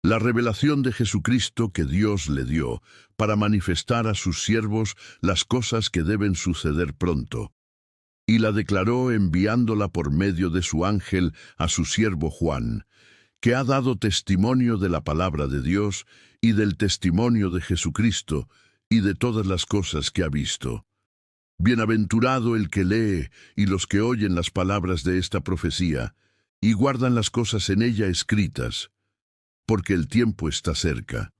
la revelación de Jesucristo que Dios le dio para manifestar a sus siervos las cosas que deben suceder pronto, y la declaró enviándola por medio de su ángel a su siervo Juan, que ha dado testimonio de la palabra de Dios y del testimonio de Jesucristo y de todas las cosas que ha visto. Bienaventurado el que lee y los que oyen las palabras de esta profecía y guardan las cosas en ella escritas, porque el tiempo está cerca.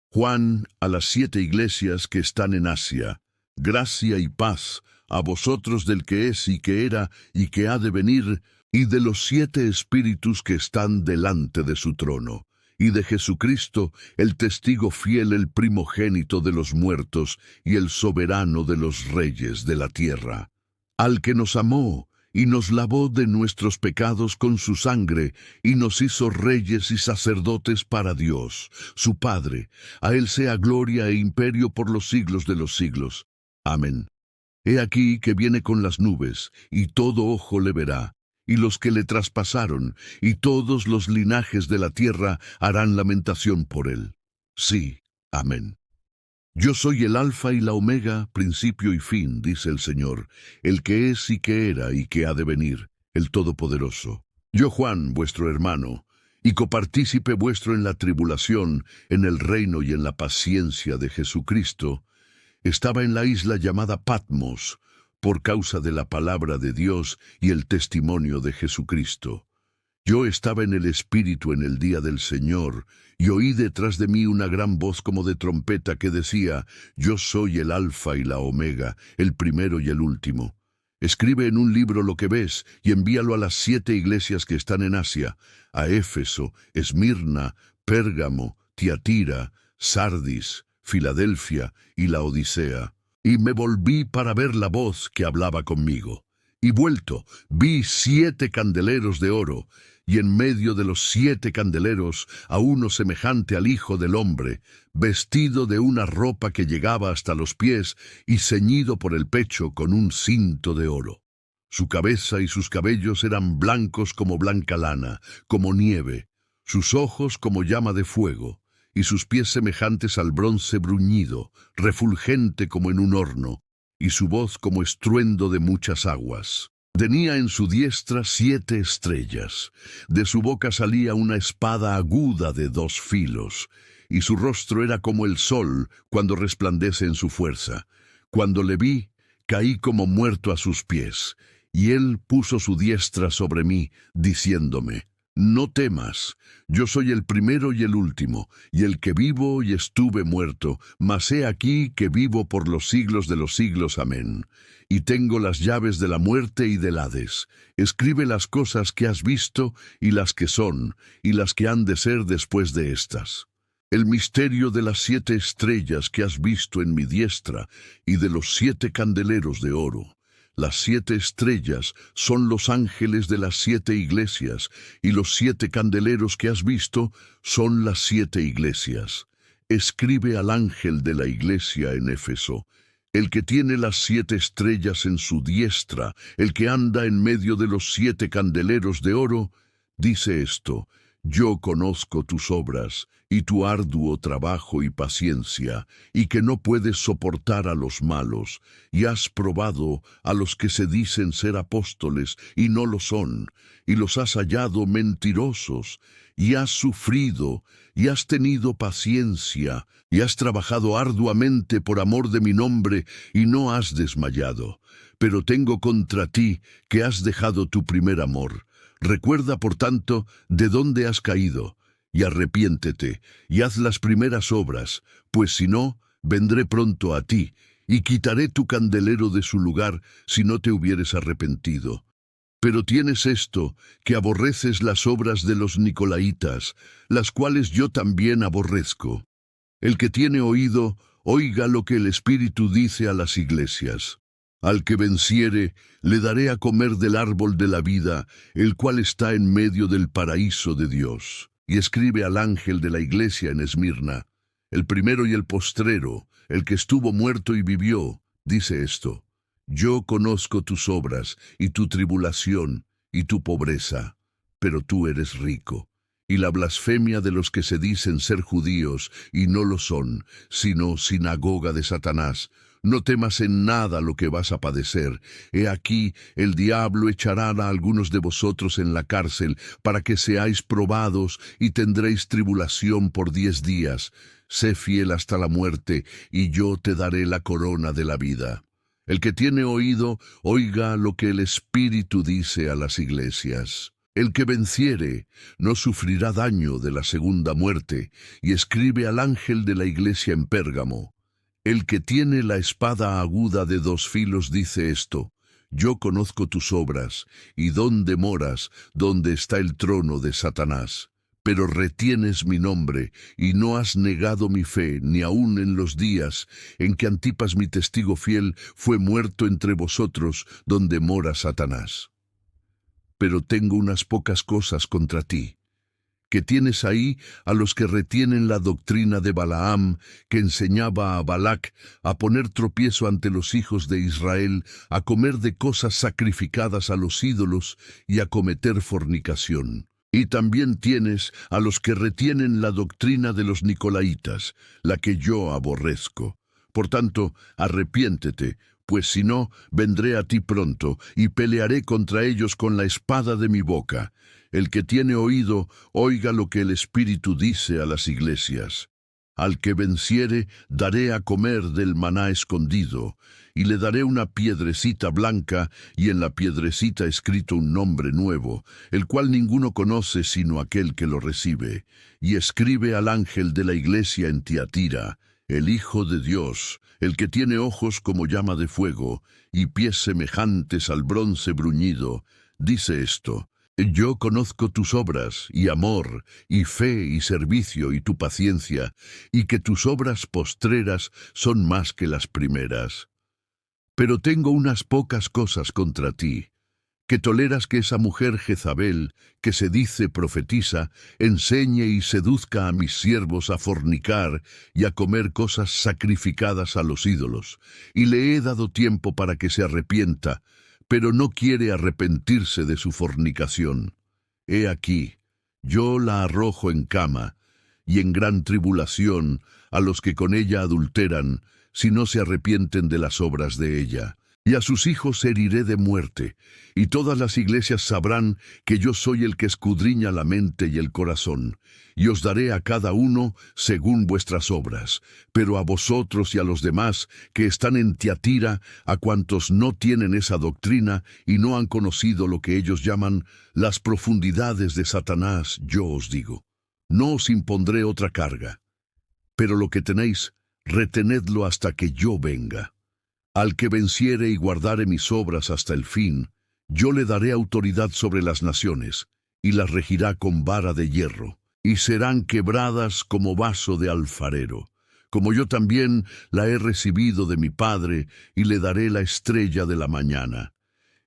Juan, a las 7 iglesias que están en Asia, gracia y paz a vosotros del que es y que era y que ha de venir, y de los 7 espíritus que están delante de su trono, y de Jesucristo, el testigo fiel, el primogénito de los muertos, y el soberano de los reyes de la tierra, al que nos amó, y nos lavó de nuestros pecados con su sangre, y nos hizo reyes y sacerdotes para Dios, su Padre. A él sea gloria e imperio por los siglos de los siglos. Amén. He aquí que viene con las nubes, y todo ojo le verá, y los que le traspasaron, y todos los linajes de la tierra harán lamentación por él. Sí, amén. Yo soy el Alfa y la Omega, principio y fin, dice el Señor, el que es y que era y que ha de venir, el Todopoderoso. Yo, Juan, vuestro hermano, y copartícipe vuestro en la tribulación, en el reino y en la paciencia de Jesucristo, estaba en la isla llamada Patmos, por causa de la palabra de Dios y el testimonio de Jesucristo. Yo estaba en el Espíritu en el día del Señor, y oí detrás de mí una gran voz como de trompeta que decía: Yo soy el Alfa y la Omega, el primero y el último. Escribe en un libro lo que ves, y envíalo a las 7 iglesias que están en Asia, a Éfeso, Esmirna, Pérgamo, Tiatira, Sardis, Filadelfia y Laodicea. Y me volví para ver la voz que hablaba conmigo. Y vuelto, vi 7 candeleros de oro, y en medio de los 7 candeleros a uno semejante al Hijo del Hombre, vestido de una ropa que llegaba hasta los pies y ceñido por el pecho con un cinto de oro. Su cabeza y sus cabellos eran blancos como blanca lana, como nieve, sus ojos como llama de fuego, y sus pies semejantes al bronce bruñido, refulgente como en un horno, y su voz como estruendo de muchas aguas. Tenía en su diestra 7 estrellas, de su boca salía una espada aguda de 2 filos, y su rostro era como el sol cuando resplandece en su fuerza. Cuando le vi, caí como muerto a sus pies, y él puso su diestra sobre mí, diciéndome: No temas, yo soy el primero y el último, y el que vivo y estuve muerto, mas he aquí que vivo por los siglos de los siglos. Amén. Y tengo las llaves de la muerte y del Hades. Escribe las cosas que has visto, y las que son, y las que han de ser después de estas. El misterio de las 7 estrellas que has visto en mi diestra, y de los 7 candeleros de oro. Las 7 estrellas son los ángeles de las 7 iglesias, y los 7 candeleros que has visto son las 7 iglesias. Escribe al ángel de la iglesia en Éfeso: el que tiene las 7 estrellas en su diestra, el que anda en medio de los 7 candeleros de oro, dice esto: Yo conozco tus obras, y tu arduo trabajo y paciencia, y que no puedes soportar a los malos, y has probado a los que se dicen ser apóstoles, y no lo son, y los has hallado mentirosos, y has sufrido, y has tenido paciencia, y has trabajado arduamente por amor de mi nombre, y no has desmayado. Pero tengo contra ti que has dejado tu primer amor. Recuerda, por tanto, de dónde has caído, y arrepiéntete, y haz las primeras obras, pues si no, vendré pronto a ti, y quitaré tu candelero de su lugar si no te hubieres arrepentido. Pero tienes esto, que aborreces las obras de los nicolaítas, las cuales yo también aborrezco. El que tiene oído, oiga lo que el Espíritu dice a las iglesias. Al que venciere, le daré a comer del árbol de la vida, el cual está en medio del paraíso de Dios. Y escribe al ángel de la iglesia en Esmirna: el primero y el postrero, el que estuvo muerto y vivió, dice esto: Yo conozco tus obras, y tu tribulación, y tu pobreza, pero tú eres rico. y la blasfemia de los que se dicen ser judíos y no lo son, sino sinagoga de Satanás. No temas en nada lo que vas a padecer. He aquí, el diablo echará a algunos de vosotros en la cárcel, para que seáis probados, y tendréis tribulación por 10 días. Sé fiel hasta la muerte, y yo te daré la corona de la vida. El que tiene oído, oiga lo que el Espíritu dice a las iglesias. El que venciere no sufrirá daño de la segunda muerte, y escribe al ángel de la iglesia en Pérgamo. El que tiene la espada aguda de 2 filos dice esto: yo conozco tus obras, y dónde moras, donde está el trono de Satanás. Pero retienes mi nombre, y no has negado mi fe, ni aun en los días en que Antipas, mi testigo fiel, fue muerto entre vosotros, donde mora Satanás. Pero tengo unas pocas cosas contra ti, que tienes ahí a los que retienen la doctrina de Balaam, que enseñaba a Balac a poner tropiezo ante los hijos de Israel, a comer de cosas sacrificadas a los ídolos y a cometer fornicación. Y también tienes a los que retienen la doctrina de los Nicolaitas, la que yo aborrezco. Por tanto, arrepiéntete, pues si no, vendré a ti pronto, y pelearé contra ellos con la espada de mi boca. El que tiene oído, oiga lo que el Espíritu dice a las iglesias. Al que venciere, daré a comer del maná escondido, y le daré una piedrecita blanca, y en la piedrecita escrito un nombre nuevo, el cual ninguno conoce sino aquel que lo recibe. Y escribe al ángel de la iglesia en Tiatira, el Hijo de Dios, el que tiene ojos como llama de fuego, y pies semejantes al bronce bruñido, dice esto: yo conozco tus obras, y amor, y fe, y servicio, y tu paciencia, y que tus obras postreras son más que las primeras. Pero tengo unas pocas cosas contra ti, que toleras que esa mujer Jezabel, que se dice profetisa, enseñe y seduzca a mis siervos a fornicar y a comer cosas sacrificadas a los ídolos, y le he dado tiempo para que se arrepienta, pero no quiere arrepentirse de su fornicación. He aquí, yo la arrojo en cama, y en gran tribulación a los que con ella adulteran, si no se arrepienten de las obras de ella. Y a sus hijos heriré de muerte, y todas las iglesias sabrán que yo soy el que escudriña la mente y el corazón, y os daré a cada uno según vuestras obras. Pero a vosotros y a los demás que están en Tiatira, a cuantos no tienen esa doctrina y no han conocido lo que ellos llaman las profundidades de Satanás, yo os digo: no os impondré otra carga, pero lo que tenéis, retenedlo hasta que yo venga. Al que venciere y guardare mis obras hasta el fin, yo le daré autoridad sobre las naciones, y las regirá con vara de hierro, y serán quebradas como vaso de alfarero, como yo también la he recibido de mi Padre, y le daré la estrella de la mañana.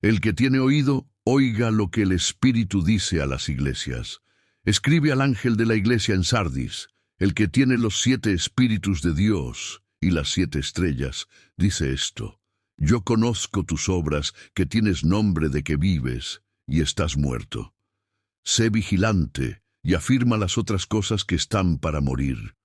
El que tiene oído, oiga lo que el Espíritu dice a las iglesias. Escribe al ángel de la iglesia en Sardis, el que tiene los 7 espíritus de Dios y las 7 estrellas, dice esto: yo conozco tus obras, que tienes nombre de que vives y estás muerto. Sé vigilante y afirma las otras cosas que están para morir,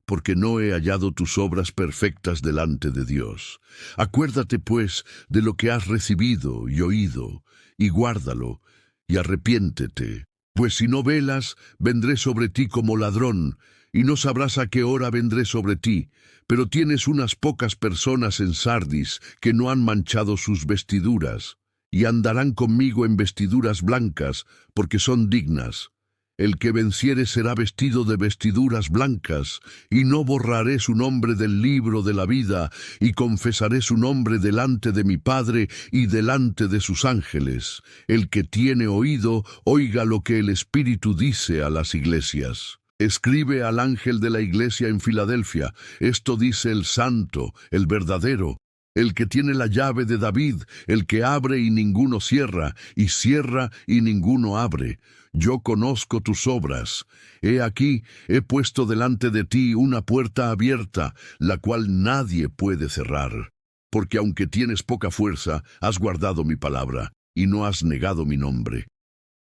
porque no he hallado tus obras perfectas delante de Dios. Acuérdate, pues, de lo que has recibido y oído, y guárdalo, y arrepiéntete. Pues si no velas, vendré sobre ti como ladrón, y no sabrás a qué hora vendré sobre ti. Pero tienes unas pocas personas en Sardis que no han manchado sus vestiduras, y andarán conmigo en vestiduras blancas, porque son dignas. El que venciere será vestido de vestiduras blancas, y no borraré su nombre del libro de la vida, y confesaré su nombre delante de mi Padre y delante de sus ángeles. El que tiene oído, oiga lo que el Espíritu dice a las iglesias. Escribe al ángel de la iglesia en Filadelfia: esto dice el santo, el verdadero, el que tiene la llave de David, el que abre y ninguno cierra, y cierra y ninguno abre. Yo conozco tus obras. He aquí, he puesto delante de ti una puerta abierta, la cual nadie puede cerrar. Porque aunque tienes poca fuerza, has guardado mi palabra, y no has negado mi nombre.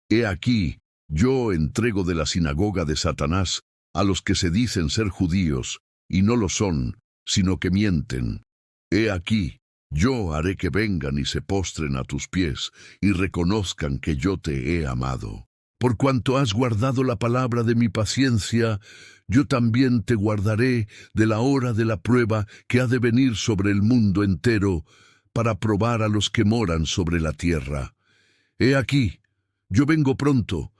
He aquí, Yo entrego de la sinagoga de Satanás a los que se dicen ser judíos, y no lo son, sino que mienten. He aquí, yo haré que vengan y se postren a tus pies, y reconozcan que yo te he amado. Por cuanto has guardado la palabra de mi paciencia, yo también te guardaré de la hora de la prueba que ha de venir sobre el mundo entero, para probar a los que moran sobre la tierra. He aquí, yo vengo pronto.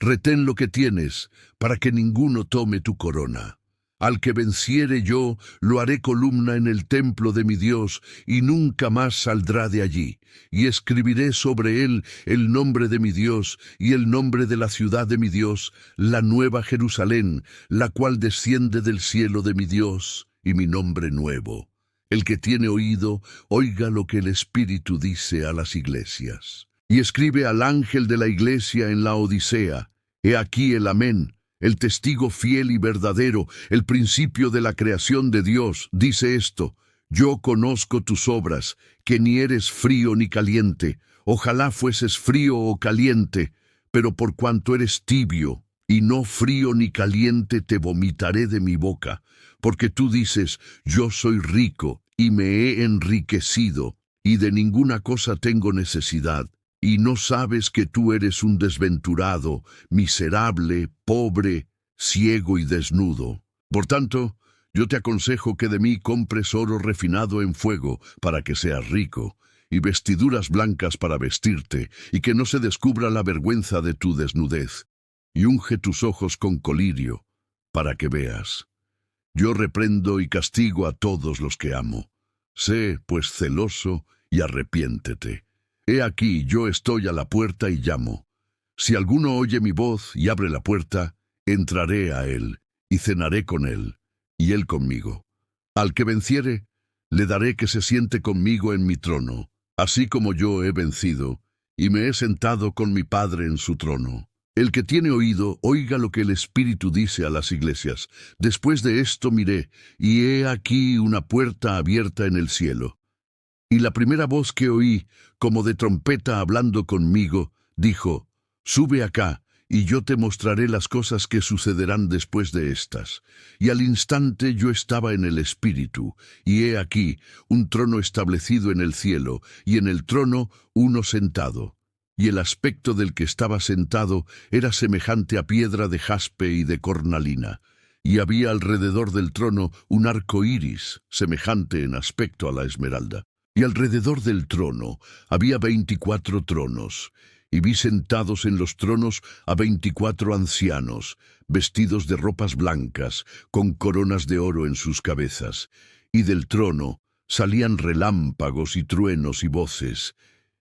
Retén lo que tienes, para que ninguno tome tu corona. Al que venciere yo, lo haré columna en el templo de mi Dios, y nunca más saldrá de allí. Y escribiré sobre él el nombre de mi Dios, y el nombre de la ciudad de mi Dios, la nueva Jerusalén, la cual desciende del cielo de mi Dios, y mi nombre nuevo. El que tiene oído, oiga lo que el Espíritu dice a las iglesias. Y escribe al ángel de la iglesia en la Odisea: He aquí el Amén, el testigo fiel y verdadero, el principio de la creación de Dios, dice esto: Yo conozco tus obras, que ni eres frío ni caliente. Ojalá fueses frío o caliente, pero por cuanto eres tibio, y no frío ni caliente, te vomitaré de mi boca. Porque tú dices: Yo soy rico, y me he enriquecido, y de ninguna cosa tengo necesidad. Y no sabes que tú eres un desventurado, miserable, pobre, ciego y desnudo. Por tanto, yo te aconsejo que de mí compres oro refinado en fuego, para que seas rico, y vestiduras blancas para vestirte, y que no se descubra la vergüenza de tu desnudez. Y unge tus ojos con colirio, para que veas. Yo reprendo y castigo a todos los que amo. Sé, pues, celoso, y arrepiéntete. He aquí, yo estoy a la puerta y llamo. Si alguno oye mi voz y abre la puerta, entraré a él, y cenaré con él, y él conmigo. Al que venciere, le daré que se siente conmigo en mi trono, así como yo he vencido, y me he sentado con mi Padre en su trono. El que tiene oído, oiga lo que el Espíritu dice a las iglesias. Después de esto miré, y he aquí una puerta abierta en el cielo. Y la primera voz que oí, como de trompeta hablando conmigo, dijo: Sube acá, y yo te mostraré las cosas que sucederán después de estas. Y al instante yo estaba en el Espíritu, y he aquí un trono establecido en el cielo, y en el trono uno sentado. Y el aspecto del que estaba sentado era semejante a piedra de jaspe y de cornalina. Y había alrededor del trono un arco iris, semejante en aspecto a la esmeralda. Y alrededor del trono había 24 tronos, y vi sentados en los tronos a 24 ancianos, vestidos de ropas blancas, con coronas de oro en sus cabezas. Y del trono salían relámpagos y truenos y voces,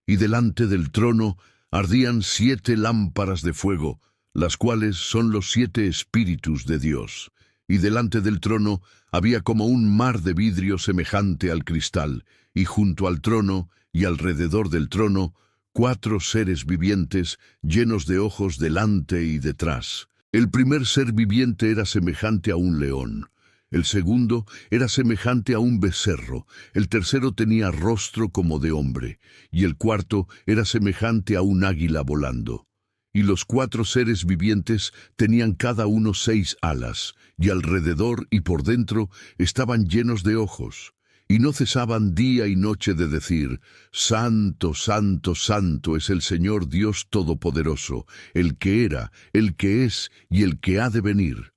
y delante del trono ardían 7 lámparas de fuego, las cuales son los 7 espíritus de Dios. Y delante del trono había como un mar de vidrio semejante al cristal, y junto al trono y alrededor del trono 4 seres vivientes llenos de ojos delante y detrás. El primer ser viviente era semejante a un león, el segundo era semejante a un becerro, el tercero tenía rostro como de hombre, y el cuarto era semejante a un águila volando. Y los 4 seres vivientes tenían cada uno 6 alas, y alrededor y por dentro estaban llenos de ojos. Y no cesaban día y noche de decir: Santo, santo, santo es el Señor Dios Todopoderoso, el que era, el que es y el que ha de venir.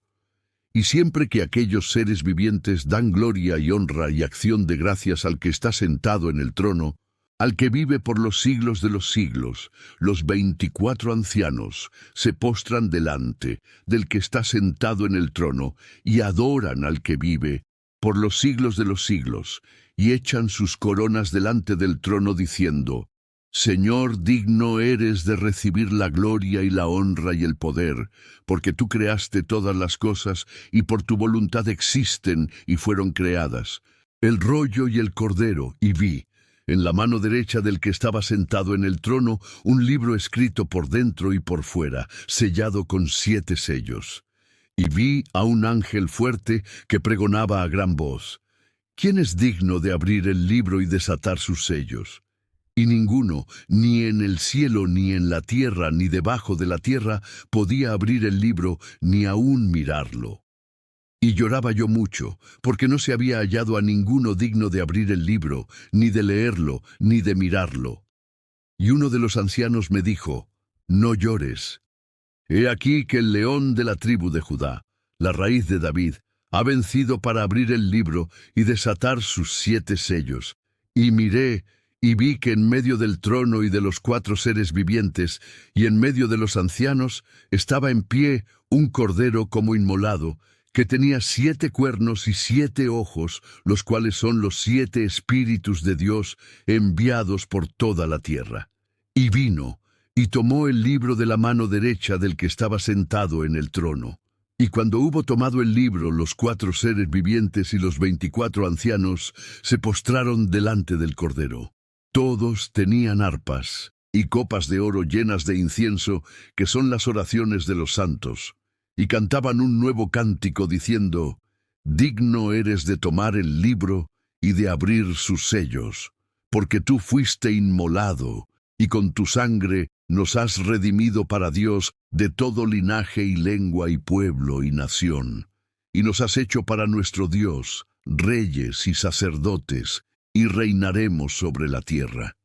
Y siempre que aquellos seres vivientes dan gloria y honra y acción de gracias al que está sentado en el trono, al que vive por los siglos de los siglos, los 24 ancianos se postran delante del que está sentado en el trono y adoran al que vive por los siglos de los siglos, y echan sus coronas delante del trono diciendo: Señor, digno eres de recibir la gloria y la honra y el poder, porque tú creaste todas las cosas, y por tu voluntad existen y fueron creadas. El rollo y el cordero, y vi, en la mano derecha del que estaba sentado en el trono, un libro escrito por dentro y por fuera, sellado con 7 sellos. Y vi a un ángel fuerte que pregonaba a gran voz: ¿Quién es digno de abrir el libro y desatar sus sellos? y ninguno, ni en el cielo, ni en la tierra, ni debajo de la tierra, podía abrir el libro, ni aún mirarlo. Y lloraba yo mucho, porque no se había hallado a ninguno digno de abrir el libro, ni de leerlo, ni de mirarlo. Y uno de los ancianos me dijo, «No llores. He aquí que el león de la tribu de Judá, la raíz de David, ha vencido para abrir el libro y desatar sus 7 sellos». Y miré, y vi que en medio del trono y de los 4 seres vivientes, y en medio de los ancianos, estaba en pie un cordero como inmolado, que tenía 7 cuernos y 7 ojos, los cuales son los 7 espíritus de Dios enviados por toda la tierra. Y vino, y tomó el libro de la mano derecha del que estaba sentado en el trono. Y cuando hubo tomado el libro, los 4 seres vivientes y los 24 ancianos se postraron delante del Cordero. Todos tenían arpas y copas de oro llenas de incienso, que son las oraciones de los santos, y cantaban un nuevo cántico diciendo, «Digno eres de tomar el libro y de abrir sus sellos, porque tú fuiste inmolado, y con tu sangre nos has redimido para Dios de todo linaje y lengua y pueblo y nación, y nos has hecho para nuestro Dios reyes y sacerdotes, y reinaremos sobre la tierra».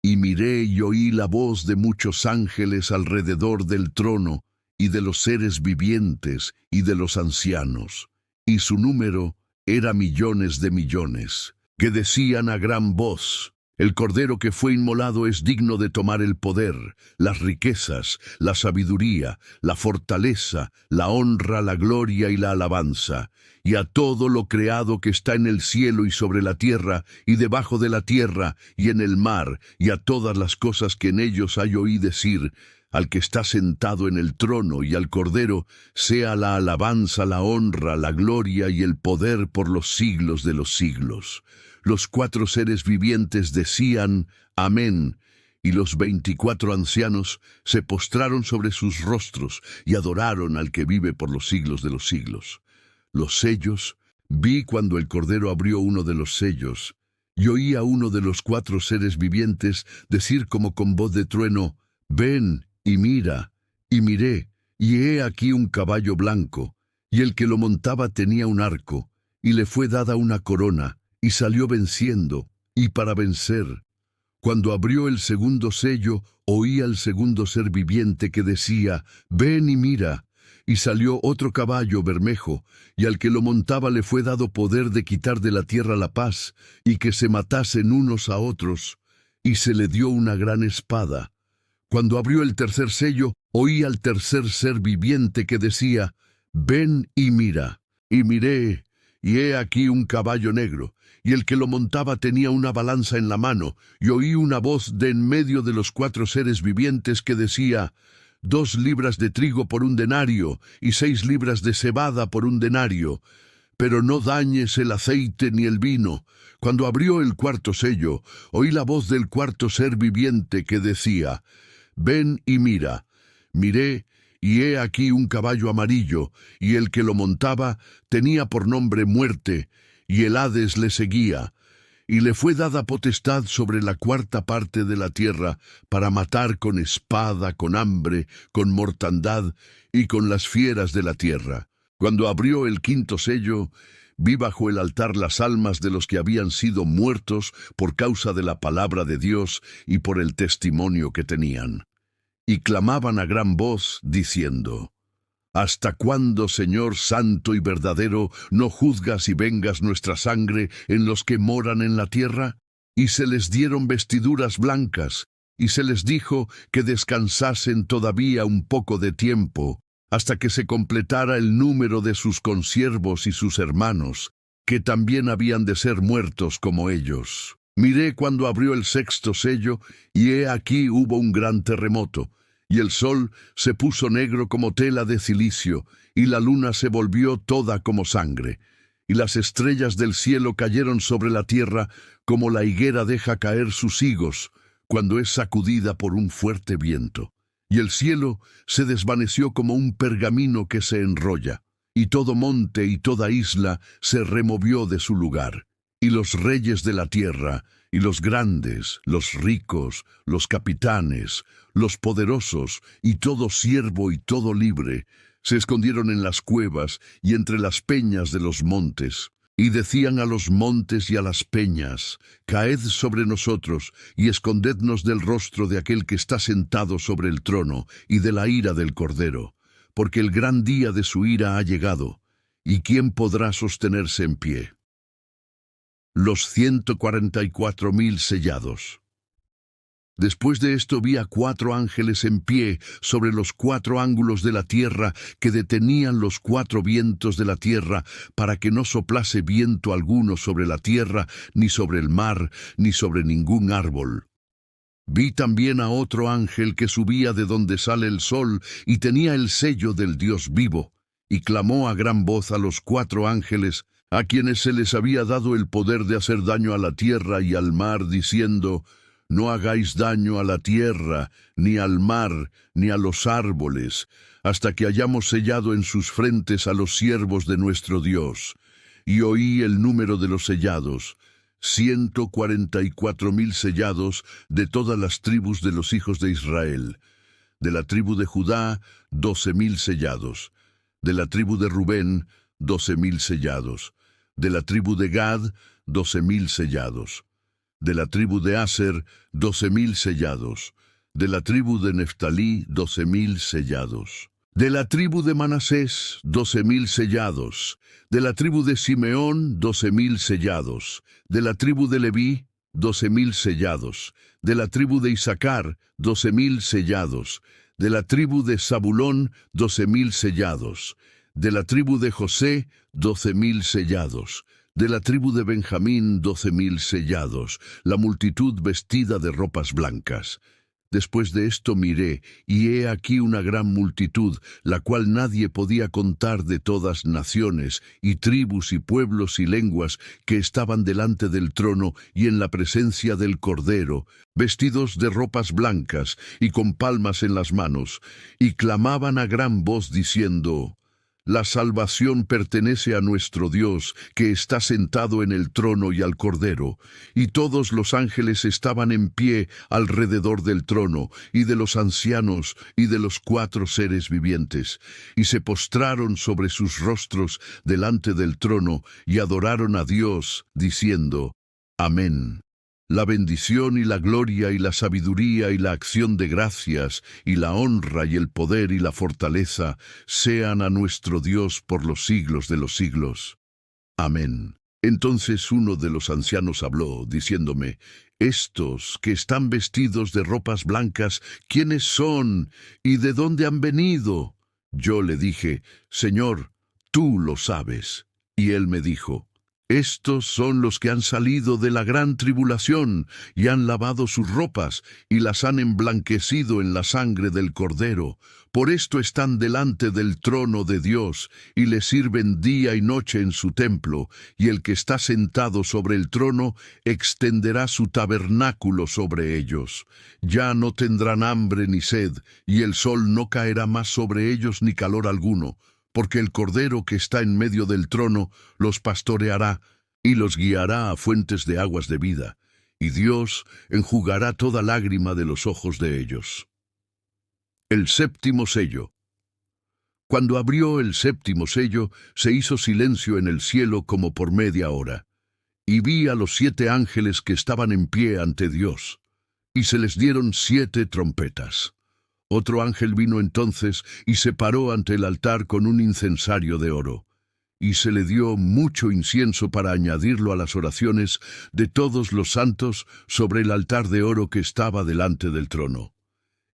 Y miré y oí la voz de muchos ángeles alrededor del trono, y de los seres vivientes y de los ancianos, y su número era millones de millones, que decían a gran voz, «El Cordero que fue inmolado es digno de tomar el poder, las riquezas, la sabiduría, la fortaleza, la honra, la gloria y la alabanza, y a todo lo creado que está en el cielo y sobre la tierra, y debajo de la tierra, y en el mar, y a todas las cosas que en ellos hay oí decir, al que está sentado en el trono y al Cordero, sea la alabanza, la honra, la gloria y el poder por los siglos de los siglos». Los 4 seres vivientes decían, «Amén», y los 24 ancianos se postraron sobre sus rostros y adoraron al que vive por los siglos de los siglos. Los sellos, vi cuando el Cordero abrió uno de los sellos, y oí a uno de los 4 seres vivientes decir como con voz de trueno, «Ven y mira». Y miré, y he aquí un caballo blanco, y el que lo montaba tenía un arco, y le fue dada una corona, y salió venciendo, y para vencer. Cuando abrió el segundo sello, oí al segundo ser viviente que decía, «Ven y mira». Y salió otro caballo bermejo, y al que lo montaba le fue dado poder de quitar de la tierra la paz, y que se matasen unos a otros, y se le dio una gran espada. Cuando abrió el tercer sello, oí al tercer ser viviente que decía, «Ven y mira». Y miré, y he aquí un caballo negro, y el que lo montaba tenía una balanza en la mano, y oí una voz de en medio de los 4 seres vivientes que decía, 2 libras de trigo por 1 denario, y 6 libras de cebada por 1 denario, pero no dañes el aceite ni el vino. Cuando abrió el cuarto sello, oí la voz del cuarto ser viviente que decía, «Ven y mira». Miré, y he aquí un caballo amarillo, y el que lo montaba tenía por nombre Muerte, y el Hades le seguía, y le fue dada potestad sobre la 4ª parte de la tierra, para matar con espada, con hambre, con mortandad, y con las fieras de la tierra. Cuando abrió el 5º sello, vi bajo el altar las almas de los que habían sido muertos por causa de la palabra de Dios y por el testimonio que tenían. Y clamaban a gran voz, diciendo, «¿Hasta cuándo, Señor santo y verdadero, no juzgas y vengas nuestra sangre en los que moran en la tierra?» Y se les dieron vestiduras blancas, y se les dijo que descansasen todavía un poco de tiempo, hasta que se completara el número de sus consiervos y sus hermanos, que también habían de ser muertos como ellos. Miré cuando abrió el 6º sello, y he aquí hubo un gran terremoto, y el sol se puso negro como tela de cilicio, y la luna se volvió toda como sangre, y las estrellas del cielo cayeron sobre la tierra como la higuera deja caer sus higos cuando es sacudida por un fuerte viento. Y el cielo se desvaneció como un pergamino que se enrolla, y todo monte y toda isla se removió de su lugar. Y los reyes de la tierra, y los grandes, los ricos, los capitanes, los poderosos, y todo siervo y todo libre, se escondieron en las cuevas y entre las peñas de los montes, y decían a los montes y a las peñas: Caed sobre nosotros, y escondednos del rostro de aquel que está sentado sobre el trono, y de la ira del Cordero, porque el gran día de su ira ha llegado, ¿y quién podrá sostenerse en pie? Los 144.000 sellados. Después de esto vi a 4 ángeles en pie sobre los 4 ángulos de la tierra, que detenían los 4 vientos de la tierra, para que no soplase viento alguno sobre la tierra, ni sobre el mar, ni sobre ningún árbol. Vi también a otro ángel que subía de donde sale el sol, y tenía el sello del Dios vivo, y clamó a gran voz a los 4 ángeles, a quienes se les había dado el poder de hacer daño a la tierra y al mar, diciendo: No hagáis daño a la tierra, ni al mar, ni a los árboles, hasta que hayamos sellado en sus frentes a los siervos de nuestro Dios. Y oí el número de los sellados: 144.000 sellados de todas las tribus de los hijos de Israel. De la tribu de Judá, 12.000 sellados. De la tribu de Rubén, 12.000 sellados. De la tribu de Gad, 12.000 sellados. De la tribu de Aser, 12.000 sellados. De la tribu de Neftalí, 12.000 sellados. De la tribu de Manasés, 12.000 sellados. De la tribu de Simeón, 12.000 sellados. De la tribu de Leví, 12.000 sellados. De la tribu de Isaacar, 12.000 sellados. De la tribu de Zabulón, 12.000 sellados. De la tribu de José, 12.000 sellados. De la tribu de Benjamín, 12.000 sellados, la multitud vestida de ropas blancas. Después de esto miré, y he aquí una gran multitud, la cual nadie podía contar, de todas naciones, y tribus, y pueblos, y lenguas, que estaban delante del trono y en la presencia del Cordero, vestidos de ropas blancas, y con palmas en las manos, y clamaban a gran voz diciendo: La salvación pertenece a nuestro Dios, que está sentado en el trono, y al Cordero. Y todos los ángeles estaban en pie alrededor del trono, y de los ancianos, y de los 4 seres vivientes. Y se postraron sobre sus rostros delante del trono, y adoraron a Dios, diciendo: Amén. La bendición y la gloria y la sabiduría y la acción de gracias y la honra y el poder y la fortaleza sean a nuestro Dios por los siglos de los siglos. Amén. Entonces uno de los ancianos habló, diciéndome: Estos que están vestidos de ropas blancas, ¿quiénes son y de dónde han venido? Yo le dije: Señor, tú lo sabes. Y él me dijo: Estos son los que han salido de la gran tribulación, y han lavado sus ropas, y las han emblanquecido en la sangre del Cordero. Por esto están delante del trono de Dios, y le sirven día y noche en su templo, y el que está sentado sobre el trono extenderá su tabernáculo sobre ellos. Ya no tendrán hambre ni sed, y el sol no caerá más sobre ellos ni calor alguno, porque el Cordero que está en medio del trono los pastoreará y los guiará a fuentes de aguas de vida, y Dios enjugará toda lágrima de los ojos de ellos. El séptimo sello. Cuando abrió el séptimo sello, se hizo silencio en el cielo como por media hora, y vi a los 7 ángeles que estaban en pie ante Dios, y se les dieron 7 trompetas. Otro ángel vino entonces y se paró ante el altar con un incensario de oro, y se le dio mucho incienso para añadirlo a las oraciones de todos los santos sobre el altar de oro que estaba delante del trono.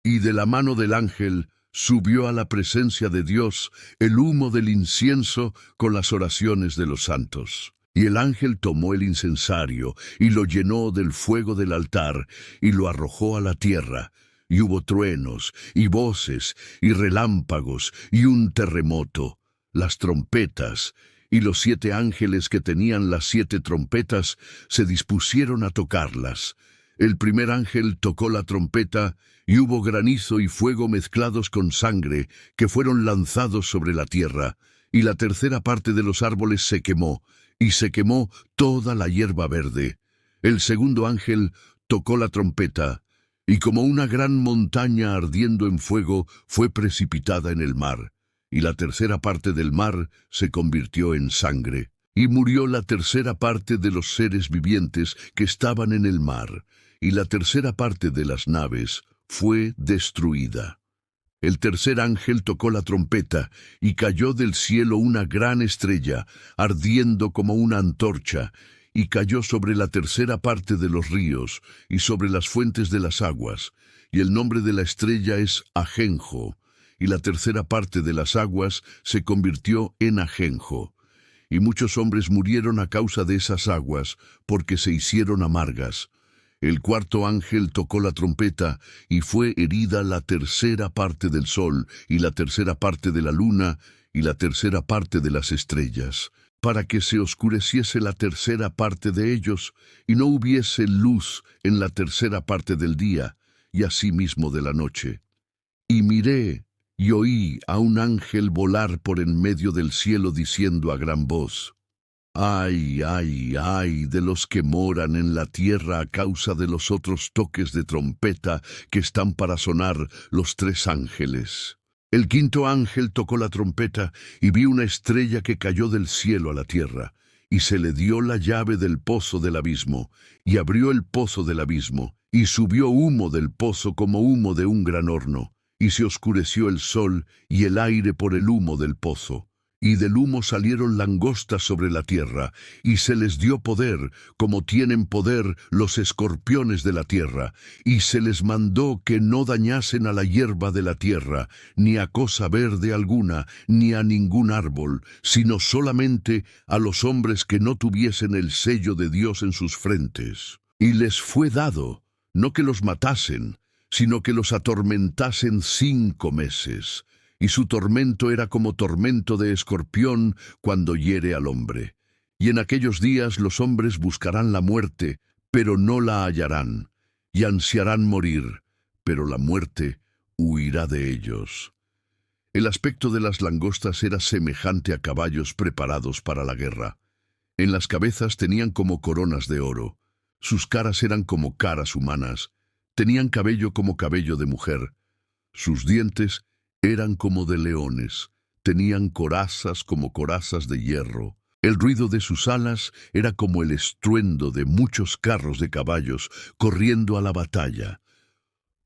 Y de la mano del ángel subió a la presencia de Dios el humo del incienso con las oraciones de los santos. Y el ángel tomó el incensario y lo llenó del fuego del altar y lo arrojó a la tierra. Y hubo truenos, y voces, y relámpagos, y un terremoto. Las trompetas, y los 7 ángeles que tenían las 7 trompetas, se dispusieron a tocarlas. El primer ángel tocó la trompeta, y hubo granizo y fuego mezclados con sangre, que fueron lanzados sobre la tierra. Y la tercera parte de los árboles se quemó, y se quemó toda la hierba verde. El segundo ángel tocó la trompeta, y como una gran montaña ardiendo en fuego fue precipitada en el mar, y la tercera parte del mar se convirtió en sangre, y murió la tercera parte de los seres vivientes que estaban en el mar, y la tercera parte de las naves fue destruida. El tercer ángel tocó la trompeta, y cayó del cielo una gran estrella, ardiendo como una antorcha, y cayó sobre la tercera parte de los ríos, y sobre las fuentes de las aguas, y el nombre de la estrella es Ajenjo, y la tercera parte de las aguas se convirtió en ajenjo. Y muchos hombres murieron a causa de esas aguas, porque se hicieron amargas. El cuarto ángel tocó la trompeta, y fue herida la tercera parte del sol, y la tercera parte de la luna, y la tercera parte de las estrellas, para que se oscureciese la tercera parte de ellos, y no hubiese luz en la tercera parte del día, y asimismo de la noche. Y miré, y oí a un ángel volar por en medio del cielo diciendo a gran voz: ¡Ay, ay, ay de los que moran en la tierra a causa de los otros toques de trompeta que están para sonar los tres ángeles! El quinto ángel tocó la trompeta, y vi una estrella que cayó del cielo a la tierra, y se le dio la llave del pozo del abismo, y abrió el pozo del abismo, y subió humo del pozo como humo de un gran horno, y se oscureció el sol y el aire por el humo del pozo. Y del humo salieron langostas sobre la tierra, y se les dio poder, como tienen poder los escorpiones de la tierra, y se les mandó que no dañasen a la hierba de la tierra, ni a cosa verde alguna, ni a ningún árbol, sino solamente a los hombres que no tuviesen el sello de Dios en sus frentes. Y les fue dado, no que los matasen, sino que los atormentasen 5 meses. Y su tormento era como tormento de escorpión cuando hiere al hombre. Y en aquellos días los hombres buscarán la muerte, pero no la hallarán, y ansiarán morir, pero la muerte huirá de ellos. El aspecto de las langostas era semejante a caballos preparados para la guerra. En las cabezas tenían como coronas de oro, sus caras eran como caras humanas, tenían cabello como cabello de mujer, sus dientes eran como de leones, tenían corazas como corazas de hierro. El ruido de sus alas era como el estruendo de muchos carros de caballos corriendo a la batalla.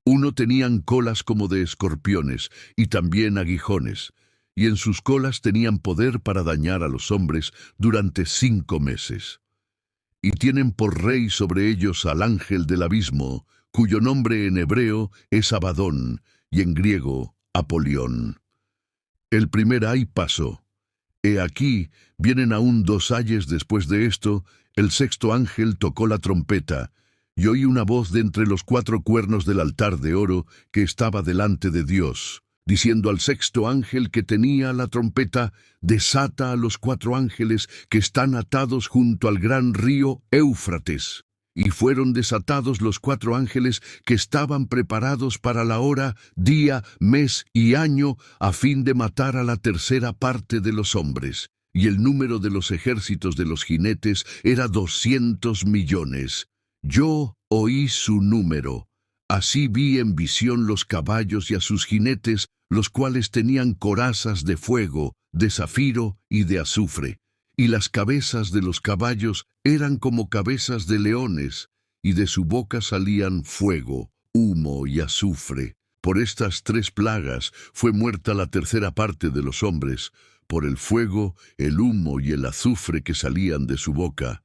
Uno tenían colas como de escorpiones y también aguijones, y en sus colas tenían poder para dañar a los hombres durante 5 meses. Y tienen por rey sobre ellos al ángel del abismo, cuyo nombre en hebreo es Abadón y en griego Apolión. El primer ay pasó. He aquí, vienen aún 2 ayes después de esto, el sexto ángel tocó la trompeta, y oí una voz de entre los 4 cuernos del altar de oro que estaba delante de Dios, diciendo al sexto ángel que tenía la trompeta: desata a los 4 ángeles que están atados junto al gran río Éufrates. Y fueron desatados los 4 ángeles que estaban preparados para la hora, día, mes y año, a fin de matar a la tercera parte de los hombres. Y el número de los ejércitos de los jinetes era 200 millones. Yo oí su número. Así vi en visión los caballos y a sus jinetes, los cuales tenían corazas de fuego, de zafiro y de azufre. Y las cabezas de los caballos eran como cabezas de leones, y de su boca salían fuego, humo y azufre. Por estas 3 plagas fue muerta la tercera parte de los hombres, por el fuego, el humo y el azufre que salían de su boca,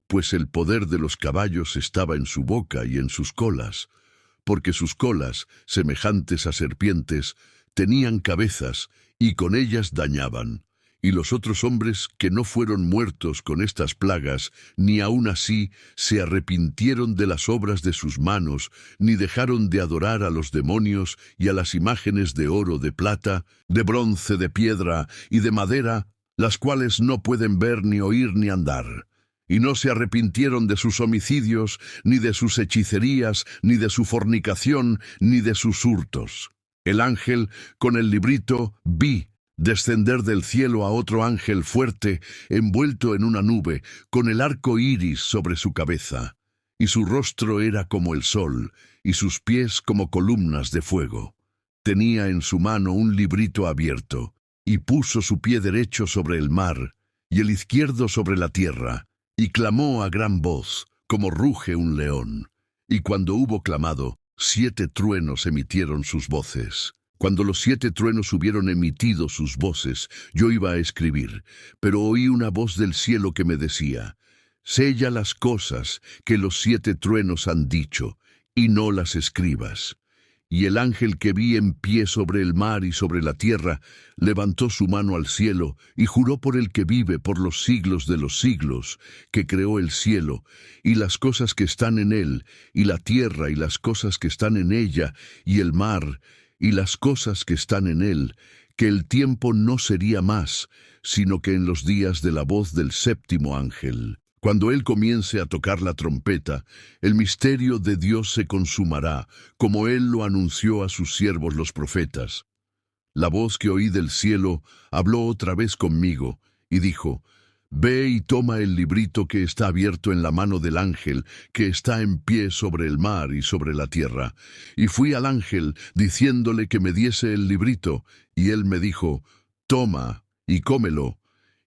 pues el poder de los caballos estaba en su boca y en sus colas, porque sus colas, semejantes a serpientes, tenían cabezas, y con ellas dañaban. Y los otros hombres que no fueron muertos con estas plagas, ni aun así se arrepintieron de las obras de sus manos, ni dejaron de adorar a los demonios y a las imágenes de oro, de plata, de bronce, de piedra y de madera, las cuales no pueden ver, ni oír, ni andar. Y no se arrepintieron de sus homicidios, ni de sus hechicerías, ni de su fornicación, ni de sus hurtos. El ángel, con el librito, vi descender del cielo a otro ángel fuerte, envuelto en una nube, con el arco iris sobre su cabeza. y su rostro era como el sol, y sus pies como columnas de fuego. Tenía en su mano un librito abierto, y puso su pie derecho sobre el mar, y el izquierdo sobre la tierra, y clamó a gran voz, como ruge un león. Y cuando hubo clamado, 7 truenos emitieron sus voces. Cuando los 7 truenos hubieron emitido sus voces, yo iba a escribir, pero oí una voz del cielo que me decía: sella las cosas que los 7 truenos han dicho, y no las escribas. Y el ángel que vi en pie sobre el mar y sobre la tierra, levantó su mano al cielo, y juró por el que vive por los siglos de los siglos, que creó el cielo, y las cosas que están en él, y la tierra y las cosas que están en ella, y el mar, y las cosas que están en él, que el tiempo no sería más, sino que en los días de la voz del 7º ángel. Cuando él comience a tocar la trompeta, el misterio de Dios se consumará, como él lo anunció a sus siervos los profetas. La voz que oí del cielo habló otra vez conmigo, y dijo: ve y toma el librito que está abierto en la mano del ángel, que está en pie sobre el mar y sobre la tierra. Y fui al ángel, diciéndole que me diese el librito, y él me dijo: toma y cómelo,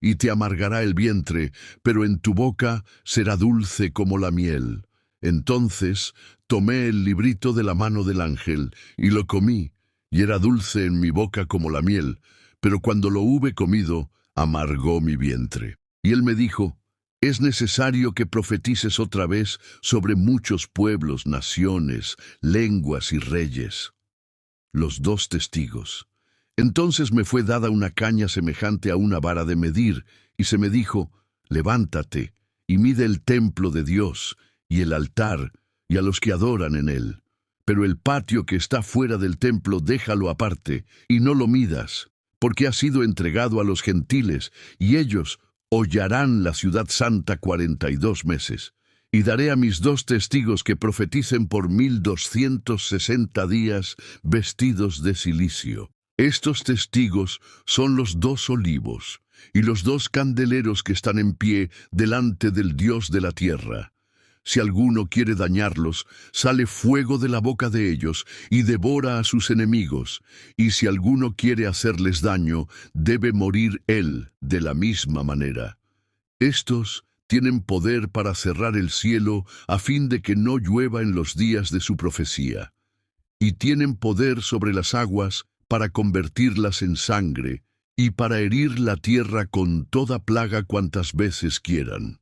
y te amargará el vientre, pero en tu boca será dulce como la miel. Entonces tomé el librito de la mano del ángel, y lo comí, y era dulce en mi boca como la miel, pero cuando lo hube comido, amargó mi vientre. Y él me dijo: es necesario que profetices otra vez sobre muchos pueblos, naciones, lenguas y reyes. Los 2 testigos. Entonces me fue dada una caña semejante a una vara de medir, y se me dijo: levántate, y mide el templo de Dios, y el altar, y a los que adoran en él. Pero el patio que está fuera del templo déjalo aparte, y no lo midas, porque ha sido entregado a los gentiles, y ellos hollarán la ciudad santa 42 meses. Y daré a mis 2 testigos que profeticen por 1260 días vestidos de cilicio. Estos testigos son los 2 olivos y los 2 candeleros que están en pie delante del Dios de la tierra. Si alguno quiere dañarlos, sale fuego de la boca de ellos y devora a sus enemigos. Y si alguno quiere hacerles daño, debe morir él de la misma manera. Estos tienen poder para cerrar el cielo a fin de que no llueva en los días de su profecía. Y tienen poder sobre las aguas para convertirlas en sangre, y para herir la tierra con toda plaga cuantas veces quieran.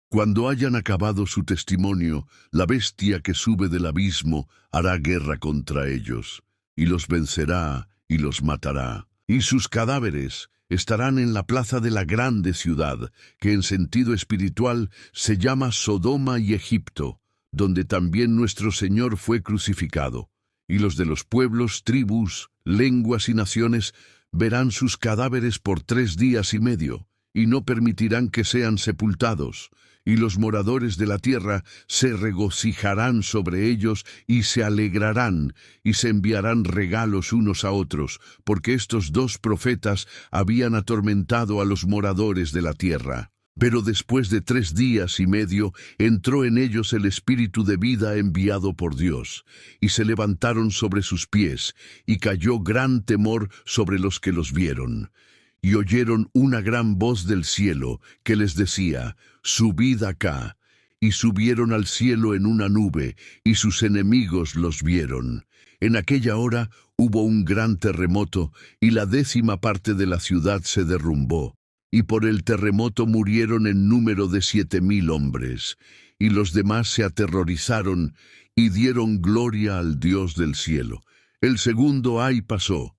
Cuando hayan acabado su testimonio, la bestia que sube del abismo hará guerra contra ellos, y los vencerá y los matará. Y sus cadáveres estarán en la plaza de la grande ciudad, que en sentido espiritual se llama Sodoma y Egipto, donde también nuestro Señor fue crucificado. Y los de los pueblos, tribus, lenguas y naciones verán sus cadáveres por 3 días y medio, y no permitirán que sean sepultados. Y los moradores de la tierra se regocijarán sobre ellos y se alegrarán, y se enviarán regalos unos a otros, porque estos 2 profetas habían atormentado a los moradores de la tierra. Pero después de 3 días y medio entró en ellos el espíritu de vida enviado por Dios, y se levantaron sobre sus pies, y cayó gran temor sobre los que los vieron. Y oyeron una gran voz del cielo que les decía: subid acá. Y subieron al cielo en una nube, y sus enemigos los vieron. En aquella hora hubo un gran terremoto, y la 10ª parte de la ciudad se derrumbó. Y por el terremoto murieron en número de 7000 hombres, y los demás se aterrorizaron y dieron gloria al Dios del cielo. El segundo ay pasó.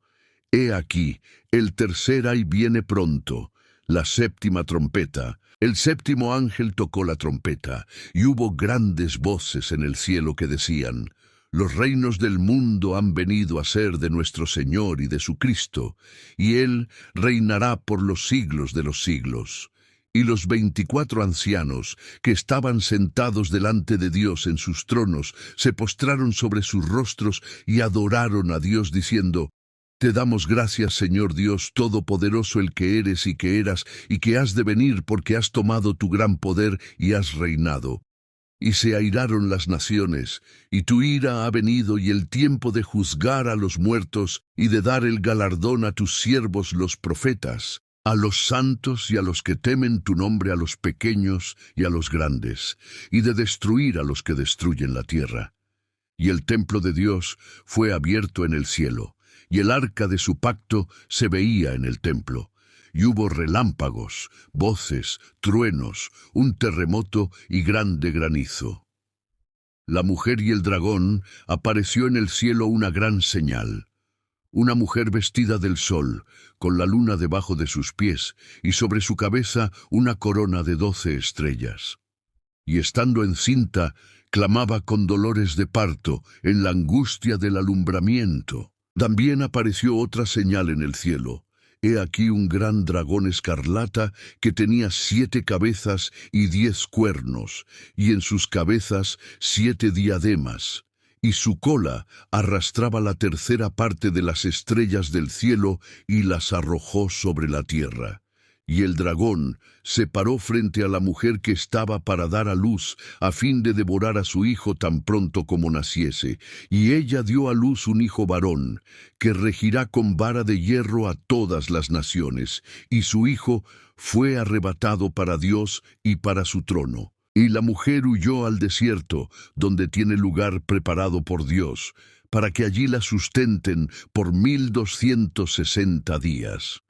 He aquí, el tercer ay viene pronto, la 7ª trompeta. El 7º ángel tocó la trompeta, y hubo grandes voces en el cielo que decían: los reinos del mundo han venido a ser de nuestro Señor y de su Cristo, y Él reinará por los siglos de los siglos. Y los 24 ancianos que estaban sentados delante de Dios en sus tronos se postraron sobre sus rostros y adoraron a Dios diciendo: te damos gracias, Señor Dios Todopoderoso, el que eres y que eras y que has de venir, porque has tomado tu gran poder y has reinado. Y se airaron las naciones, y tu ira ha venido, y el tiempo de juzgar a los muertos, y de dar el galardón a tus siervos los profetas, a los santos y a los que temen tu nombre, a los pequeños y a los grandes, y de destruir a los que destruyen la tierra. Y el templo de Dios fue abierto en el cielo, y el arca de su pacto se veía en el templo. Y hubo relámpagos, voces, truenos, un terremoto y grande granizo. La mujer y el dragón apareció en el cielo una gran señal. Una mujer vestida del sol, con la luna debajo de sus pies, y sobre su cabeza una corona de 12 estrellas. Y estando encinta, clamaba con dolores de parto, en la angustia del alumbramiento. También apareció otra señal en el cielo. He aquí un gran dragón escarlata que tenía 7 cabezas y 10 cuernos, y en sus cabezas 7 diademas, y su cola arrastraba la tercera parte de las estrellas del cielo y las arrojó sobre la tierra. Y el dragón se paró frente a la mujer que estaba para dar a luz, a fin de devorar a su hijo tan pronto como naciese. Y ella dio a luz un hijo varón, que regirá con vara de hierro a todas las naciones. Y su hijo fue arrebatado para Dios y para su trono. Y la mujer huyó al desierto, donde tiene lugar preparado por Dios, para que allí la sustenten por 1260 días.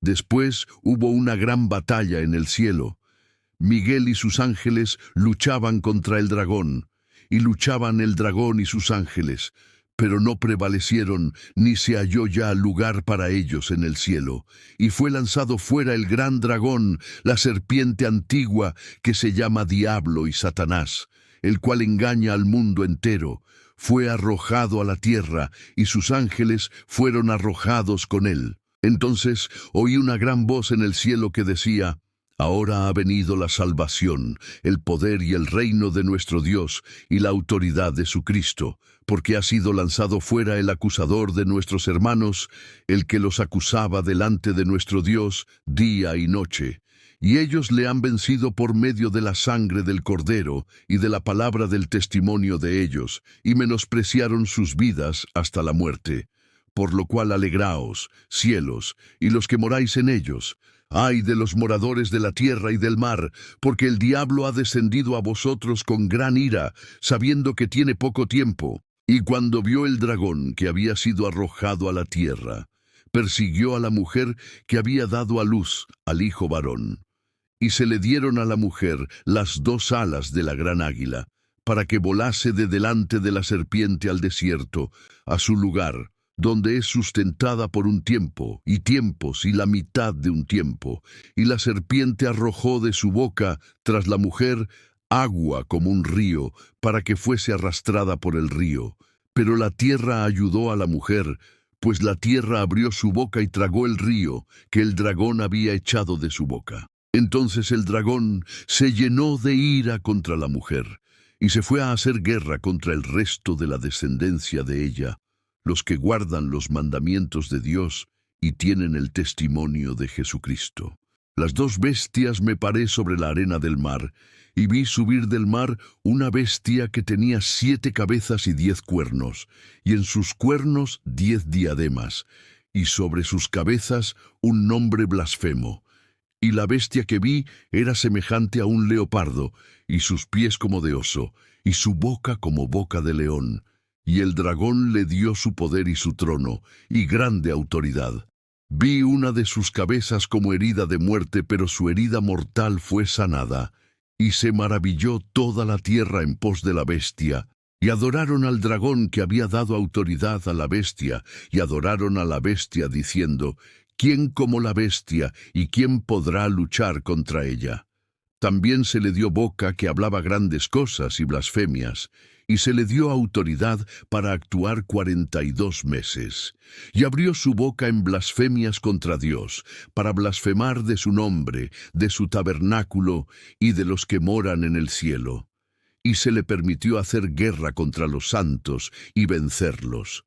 Después hubo una gran batalla en el cielo. Miguel y sus ángeles luchaban contra el dragón, y luchaban el dragón y sus ángeles, pero no prevalecieron, ni se halló ya lugar para ellos en el cielo. Y fue lanzado fuera el gran dragón, la serpiente antigua, que se llama Diablo y Satanás, el cual engaña al mundo entero. Fue arrojado a la tierra, y sus ángeles fueron arrojados con él. Entonces oí una gran voz en el cielo que decía: Ahora ha venido la salvación, el poder y el reino de nuestro Dios y la autoridad de su Cristo, porque ha sido lanzado fuera el acusador de nuestros hermanos, el que los acusaba delante de nuestro Dios día y noche. Y ellos le han vencido por medio de la sangre del Cordero y de la palabra del testimonio de ellos, y menospreciaron sus vidas hasta la muerte. Por lo cual alegraos, cielos, y los que moráis en ellos. Ay de los moradores de la tierra y del mar, porque el diablo ha descendido a vosotros con gran ira, sabiendo que tiene poco tiempo. Y cuando vio el dragón que había sido arrojado a la tierra, persiguió a la mujer que había dado a luz al hijo varón. Y se le dieron a la mujer las 2 alas de la gran águila, para que volase de delante de la serpiente al desierto, a su lugar, donde es sustentada por un tiempo, y tiempos, y la mitad de un tiempo. Y la serpiente arrojó de su boca, tras la mujer, agua como un río, para que fuese arrastrada por el río. Pero la tierra ayudó a la mujer, pues la tierra abrió su boca y tragó el río, que el dragón había echado de su boca. Entonces el dragón se llenó de ira contra la mujer, y se fue a hacer guerra contra el resto de la descendencia de ella, los que guardan los mandamientos de Dios y tienen el testimonio de Jesucristo. Las 2 bestias me paré sobre la arena del mar, y vi subir del mar una bestia que tenía 7 cabezas y 10 cuernos, y en sus cuernos 10 diademas, y sobre sus cabezas un nombre blasfemo. Y la bestia que vi era semejante a un leopardo, y sus pies como de oso, y su boca como boca de león. Y el dragón le dio su poder y su trono, y grande autoridad. Vi una de sus cabezas como herida de muerte, pero su herida mortal fue sanada. Y se maravilló toda la tierra en pos de la bestia, y adoraron al dragón que había dado autoridad a la bestia, y adoraron a la bestia diciendo: ¿Quién como la bestia, y quién podrá luchar contra ella? También se le dio boca que hablaba grandes cosas y blasfemias, y se le dio autoridad para actuar 42 meses. Y abrió su boca en blasfemias contra Dios, para blasfemar de su nombre, de su tabernáculo y de los que moran en el cielo. Y se le permitió hacer guerra contra los santos y vencerlos.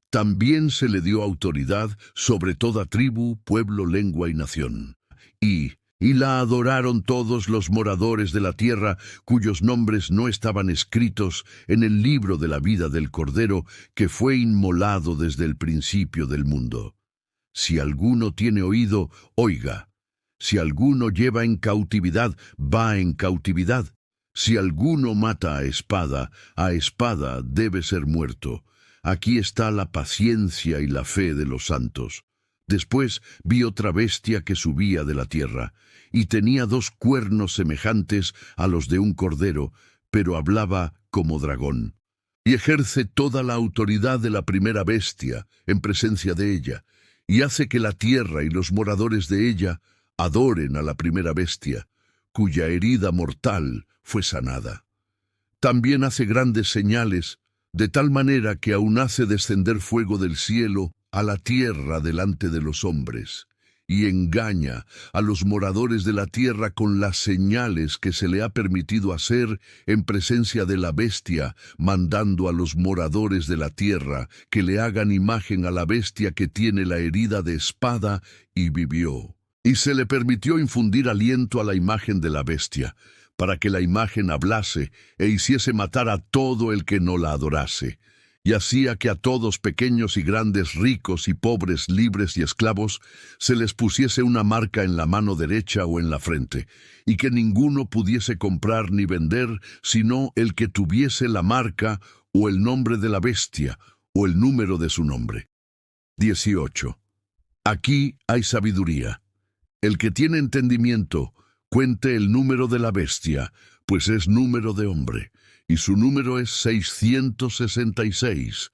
También se le dio autoridad sobre toda tribu, pueblo, lengua y nación. Y Y la adoraron todos los moradores de la tierra, cuyos nombres no estaban escritos en el libro de la vida del Cordero, que fue inmolado desde el principio del mundo. Si alguno tiene oído, oiga. Si alguno lleva en cautividad, va en cautividad. Si alguno mata a espada debe ser muerto. Aquí está la paciencia y la fe de los santos. Después vi otra bestia que subía de la tierra, y tenía 2 cuernos semejantes a los de un cordero, pero hablaba como dragón. Y ejerce toda la autoridad de la primera bestia en presencia de ella, y hace que la tierra y los moradores de ella adoren a la primera bestia, cuya herida mortal fue sanada. También hace grandes señales, de tal manera que aún hace descender fuego del cielo a la tierra delante de los hombres, y engaña a los moradores de la tierra con las señales que se le ha permitido hacer en presencia de la bestia, mandando a los moradores de la tierra que le hagan imagen a la bestia que tiene la herida de espada y vivió. Y se le permitió infundir aliento a la imagen de la bestia, para que la imagen hablase e hiciese matar a todo el que no la adorase. Y hacía que a todos, pequeños y grandes, ricos y pobres, libres y esclavos, se les pusiese una marca en la mano derecha o en la frente, y que ninguno pudiese comprar ni vender, sino el que tuviese la marca o el nombre de la bestia o el número de su nombre. 18. Aquí hay sabiduría. El que tiene entendimiento, cuente el número de la bestia, pues es número de hombre, y su número es 666.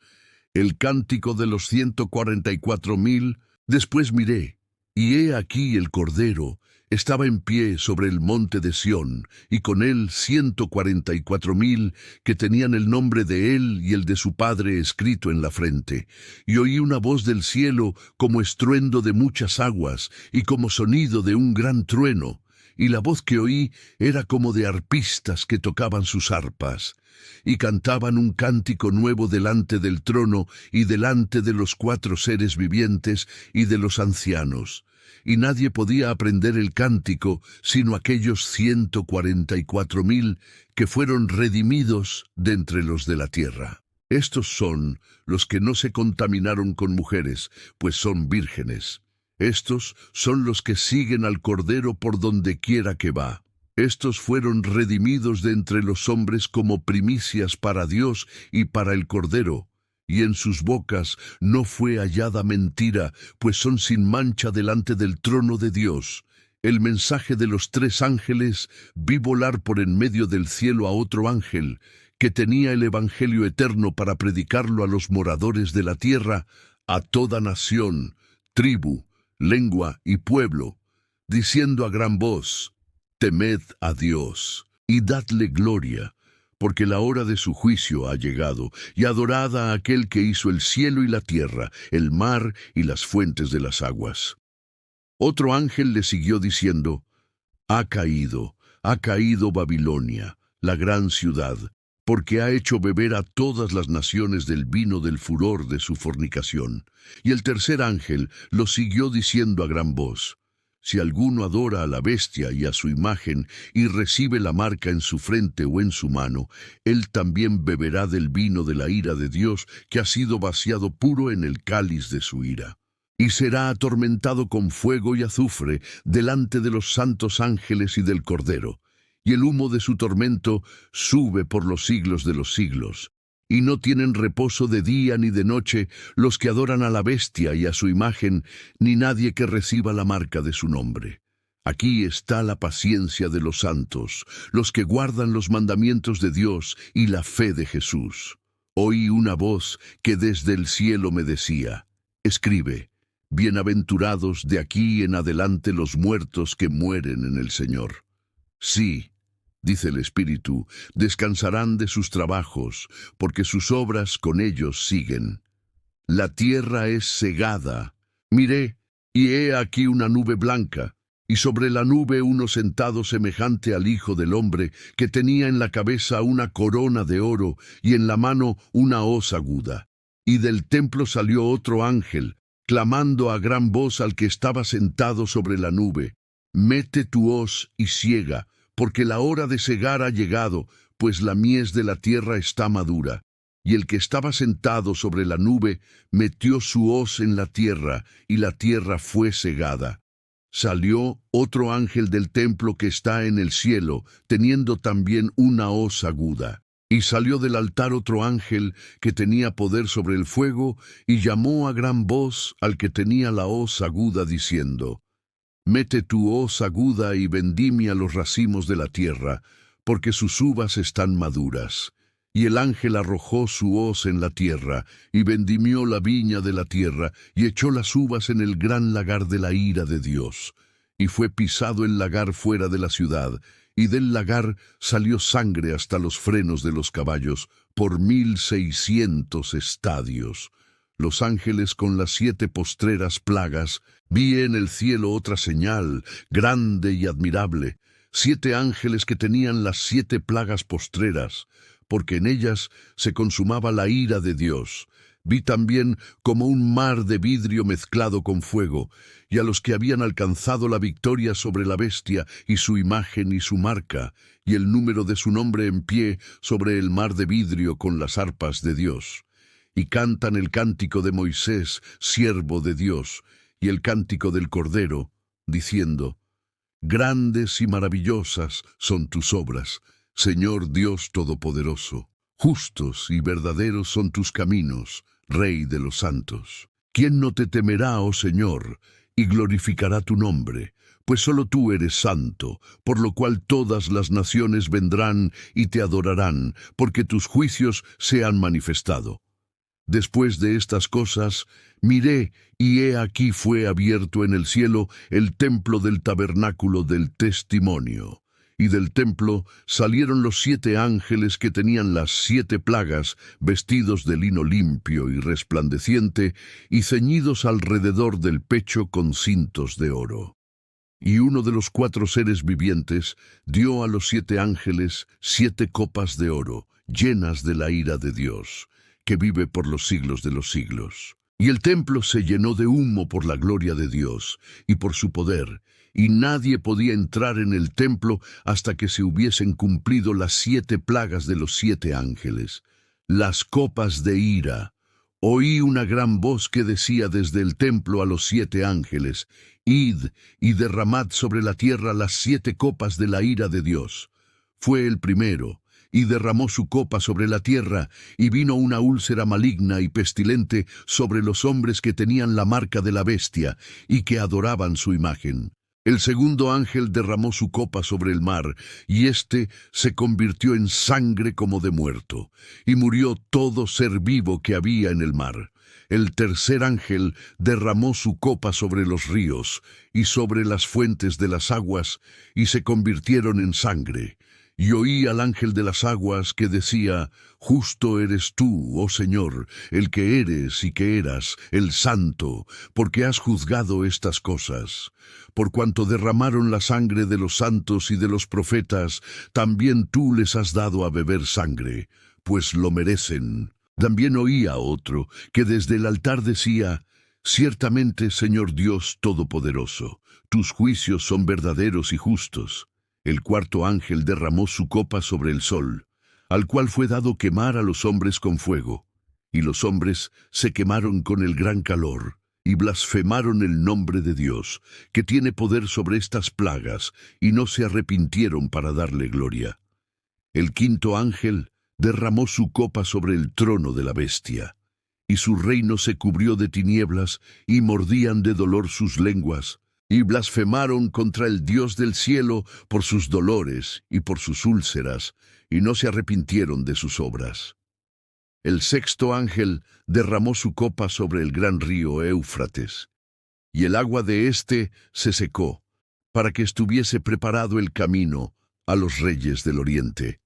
El cántico de los 144,000. Después miré, y he aquí el Cordero estaba en pie sobre el monte de Sión, y con él 144,000 que tenían el nombre de él y el de su padre escrito en la frente. Y oí una voz del cielo como estruendo de muchas aguas, y como sonido de un gran trueno. Y la voz que oí era como de arpistas que tocaban sus arpas, y cantaban un cántico nuevo delante del trono y delante de los 4 seres vivientes y de los ancianos. Y nadie podía aprender el cántico sino aquellos 144,000 que fueron redimidos de entre los de la tierra. Estos son los que no se contaminaron con mujeres, pues son vírgenes. Estos son los que siguen al Cordero por donde quiera que va. Estos fueron redimidos de entre los hombres como primicias para Dios y para el Cordero, y en sus bocas no fue hallada mentira, pues son sin mancha delante del trono de Dios. El mensaje de los 3 ángeles vi volar por en medio del cielo a otro ángel, que tenía el evangelio eterno para predicarlo a los moradores de la tierra, a toda nación, tribu, lengua y pueblo, diciendo a gran voz: Temed a Dios, y dadle gloria, porque la hora de su juicio ha llegado, y adorad a aquel que hizo el cielo y la tierra, el mar y las fuentes de las aguas. Otro ángel le siguió diciendo: ha caído Babilonia, la gran ciudad, porque ha hecho beber a todas las naciones del vino del furor de su fornicación. Y el tercer ángel lo siguió diciendo a gran voz: si alguno adora a la bestia y a su imagen, y recibe la marca en su frente o en su mano, él también beberá del vino de la ira de Dios, que ha sido vaciado puro en el cáliz de su ira. Y será atormentado con fuego y azufre delante de los santos ángeles y del Cordero. Y el humo de su tormento sube por los siglos de los siglos. Y no tienen reposo de día ni de noche los que adoran a la bestia y a su imagen, ni nadie que reciba la marca de su nombre. Aquí está la paciencia de los santos, los que guardan los mandamientos de Dios y la fe de Jesús. Oí una voz que desde el cielo me decía: escribe, bienaventurados de aquí en adelante los muertos que mueren en el Señor. Sí, dice el Espíritu, descansarán de sus trabajos, porque sus obras con ellos siguen. La tierra es segada. Miré, y he aquí una nube blanca, y sobre la nube uno sentado semejante al Hijo del Hombre, que tenía en la cabeza una corona de oro, y en la mano una hoz aguda. Y del templo salió otro ángel, clamando a gran voz al que estaba sentado sobre la nube: Mete tu hoz y siega, porque la hora de segar ha llegado, pues la mies de la tierra está madura. Y el que estaba sentado sobre la nube metió su hoz en la tierra, y la tierra fue segada. Salió otro ángel del templo que está en el cielo, teniendo también una hoz aguda. Y salió del altar otro ángel que tenía poder sobre el fuego, y llamó a gran voz al que tenía la hoz aguda, diciendo: Mete tu hoz aguda y vendimia los racimos de la tierra, porque sus uvas están maduras. Y el ángel arrojó su hoz en la tierra, y vendimió la viña de la tierra, y echó las uvas en el gran lagar de la ira de Dios. Y fue pisado el lagar fuera de la ciudad, y del lagar salió sangre hasta los frenos de los caballos, por 1600 estadios. Los ángeles con las 7 postreras plagas, vi en el cielo otra señal, grande y admirable, 7 ángeles que tenían las 7 plagas postreras, porque en ellas se consumaba la ira de Dios. Vi también como un mar de vidrio mezclado con fuego, y a los que habían alcanzado la victoria sobre la bestia y su imagen y su marca, y el número de su nombre en pie sobre el mar de vidrio con las arpas de Dios. Y cantan el cántico de Moisés, siervo de Dios, y el cántico del Cordero, diciendo: Grandes y maravillosas son tus obras, Señor Dios Todopoderoso. Justos y verdaderos son tus caminos, Rey de los santos. ¿Quién no te temerá, oh Señor, y glorificará tu nombre? Pues solo tú eres santo, por lo cual todas las naciones vendrán y te adorarán, porque tus juicios se han manifestado. Después de estas cosas, miré, y he aquí fue abierto en el cielo el templo del tabernáculo del testimonio. Y del templo salieron los 7 ángeles que tenían las 7 plagas, vestidos de lino limpio y resplandeciente, y ceñidos alrededor del pecho con cintos de oro. Y uno de los 4 seres vivientes dio a los 7 ángeles 7 copas de oro, llenas de la ira de Dios, que vive por los siglos de los siglos. Y el templo se llenó de humo por la gloria de Dios y por su poder, y nadie podía entrar en el templo hasta que se hubiesen cumplido las 7 plagas de los 7 ángeles. Las copas de ira. Oí una gran voz que decía desde el templo a los 7 ángeles: Id y derramad sobre la tierra las 7 copas de la ira de Dios. Fue el primero, y derramó su copa sobre la tierra, y vino una úlcera maligna y pestilente sobre los hombres que tenían la marca de la bestia, y que adoraban su imagen. El segundo ángel derramó su copa sobre el mar, y éste se convirtió en sangre como de muerto, y murió todo ser vivo que había en el mar. El tercer ángel derramó su copa sobre los ríos, y sobre las fuentes de las aguas, y se convirtieron en sangre. Y oí al ángel de las aguas que decía: Justo eres tú, oh Señor, el que eres y que eras, el Santo, porque has juzgado estas cosas. Por cuanto derramaron la sangre de los santos y de los profetas, también tú les has dado a beber sangre, pues lo merecen. También oí a otro que desde el altar decía: Ciertamente, Señor Dios Todopoderoso, tus juicios son verdaderos y justos. El cuarto ángel derramó su copa sobre el sol, al cual fue dado quemar a los hombres con fuego. Y los hombres se quemaron con el gran calor, y blasfemaron el nombre de Dios, que tiene poder sobre estas plagas, y no se arrepintieron para darle gloria. El quinto ángel derramó su copa sobre el trono de la bestia, y su reino se cubrió de tinieblas, y mordían de dolor sus lenguas, y blasfemaron contra el Dios del cielo por sus dolores y por sus úlceras, y no se arrepintieron de sus obras. El sexto ángel derramó su copa sobre el gran río Éufrates, y el agua de éste se secó, para que estuviese preparado el camino a los reyes del oriente.